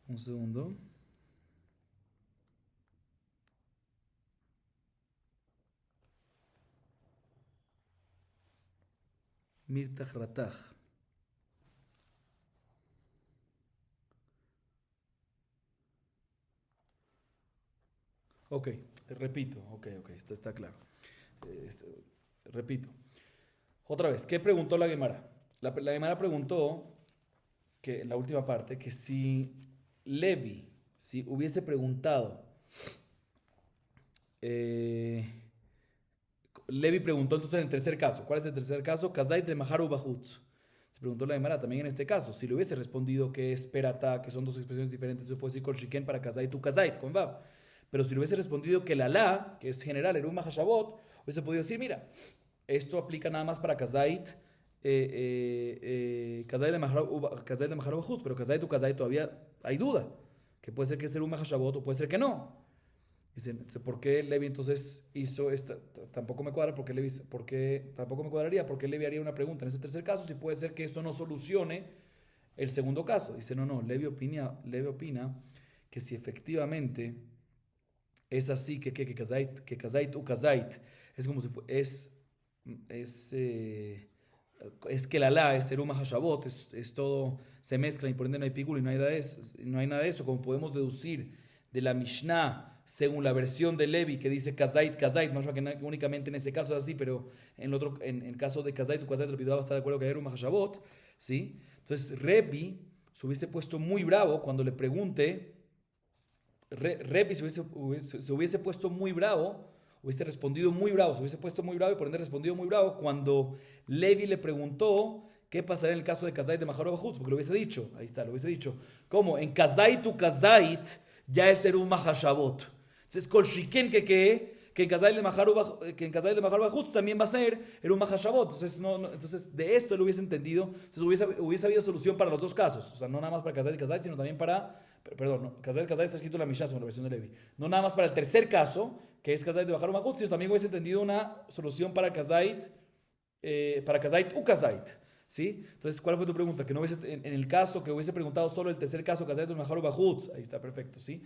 Un segundo. Mirtaj Rataj. Ok, repito. Ok, esto está claro. Repito. Otra vez, ¿qué preguntó la Gemara? La Gemara preguntó, que en la última parte, que si Levi, si hubiese preguntado, Levi preguntó entonces en el tercer caso, ¿cuál es el tercer caso? Kazait de Maharu Bajutz. Se preguntó la Gemara también en este caso, si le hubiese respondido que es perata, que son dos expresiones diferentes, se puede decir kol shiken para Kazait tu Kazait, con Bab. Pero si le hubiese respondido que la la, que es general, era un Mahashabot, hubiese podido decir, mira, esto aplica nada más para Kazait, Kazait de Maharu Bajutz, pero Kazait tu Kazait todavía hay duda, que puede ser que sea un Mahashabot o puede ser que no. Dicen, ¿por qué Levi entonces hizo esta? Tampoco me cuadra, tampoco me cuadraría, porque Levi haría una pregunta en ese tercer caso, si puede ser que esto no solucione el segundo caso. Dice, Levi opina que si efectivamente es así, que Kazait u Kazait es como si es, es que la es Eruma Hashabot, es todo, se mezcla y por ende no hay pícula y no hay nada de eso, como podemos deducir de la Mishnah, según la versión de Levi que dice Kazait, Kazait, más que únicamente en ese caso es así, pero en el caso de Kazait o Kazait, Rabbi va a estar de acuerdo que era un Mahashabot, ¿sí? Entonces Rebi se hubiese puesto muy bravo cuando le pregunte, Rebi se hubiese puesto muy bravo, hubiese respondido muy bravo, se hubiese puesto muy bravo y por ende respondido muy bravo cuando Levi le preguntó qué pasaría en el caso de Kazait de Maharo Bajutz, porque lo hubiese dicho, ahí está, lo hubiese dicho, ¿cómo? En Kazait tu Kazait ya es ser un Mahashabot. Entonces, Kol Shiken que en Kazait de Mahar Bajutz también va a ser el un Mahashabot. Entonces, de esto él hubiese entendido. Entonces, hubiese habido solución para los dos casos. O sea, no nada más para Kazait y Kazait, sino también para. Perdón, no, Kazait y Kazait está escrito en la Mishnah, según la versión de Levi. No nada más para el tercer caso, que es Kazait de Mahar Bajutz, sino también hubiese entendido una solución para Kazait u Kazait. ¿Sí? Entonces, ¿cuál fue tu pregunta? Que no hubiese, en el caso que hubiese preguntado solo el tercer caso, Kazait de Mahar Bajutz. Ahí está, perfecto, ¿sí?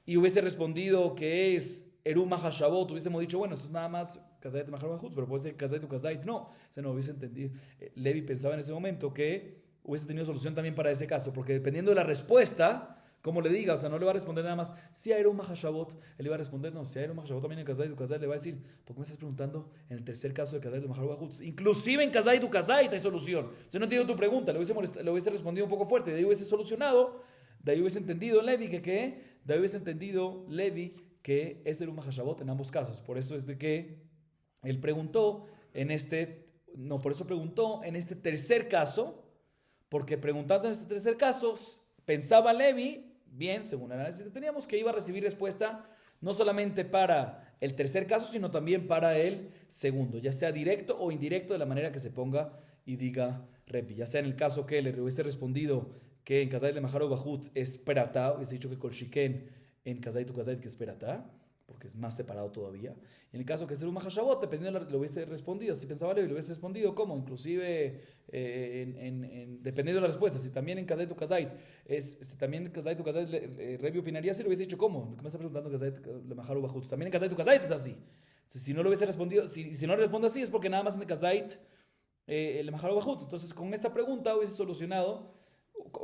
Y hubiese respondido que es Erum Mahashabot, hubiésemos dicho, bueno, esto es nada más Kazait de Mahar Bajutz, pero puede ser Kazait u Kazait. No, se no hubiese entendido. Levi pensaba en ese momento que hubiese tenido solución también para ese caso, porque dependiendo de la respuesta, como le diga, o sea, no le va a responder nada más, si hay un Mahashabot, él le va a responder, no, si hay un Mahashabot también en Kazait u Kazait, le va a decir, ¿por qué me estás preguntando en el tercer caso de Kazait de Mahar Bajutz? Inclusive en Kazait u Kazait hay solución. Yo no entiendo tu pregunta, le hubiese respondido un poco fuerte, de ahí hubiese solucionado, de ahí hubiese entendido Levi de ahí hubiese entendido Levi que es el un Mahashabot en ambos casos. Por eso es de que él preguntó por eso preguntó en este tercer caso, porque preguntando en este tercer caso, pensaba Levi, bien, según el análisis que teníamos, que iba a recibir respuesta no solamente para el tercer caso, sino también para el segundo, ya sea directo o indirecto, de la manera que se ponga y diga Repi. Ya sea en el caso que le hubiese respondido que en Kazait de Mahar Bajutz es Peratá, hubiese dicho que Kolshiken en Kazait u Kazait que es Peratá, porque es más separado todavía. En el caso que es un Mahashabot, dependiendo le hubiese respondido, si pensaba Levi, le hubiese respondido, ¿cómo? Inclusive, dependiendo de la respuesta, si también en Kazait u Kazait, también en Kazait u Kazait, Revi opinaría, si le hubiese dicho, ¿cómo? ¿Qué me está preguntando Kazait le Mahar Bajutz? También en Kazait u Kazait es así. Si no le hubiese respondido, si no le responde así, es porque nada más en Kazait le Mahar Bajutz. Entonces, con esta pregunta hubiese solucionado.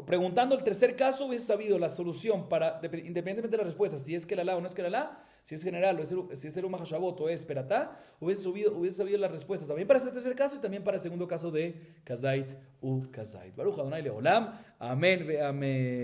Preguntando el tercer caso hubiese sabido la solución para, independientemente de la respuesta, si es que la o no es que la, si es general o si es el Mahashabot o es Peratá, hubiese sabido las respuestas también para este tercer caso y también para el segundo caso de Kazait u Kazait. Baruch Adonai Leolam. Amén ve amén.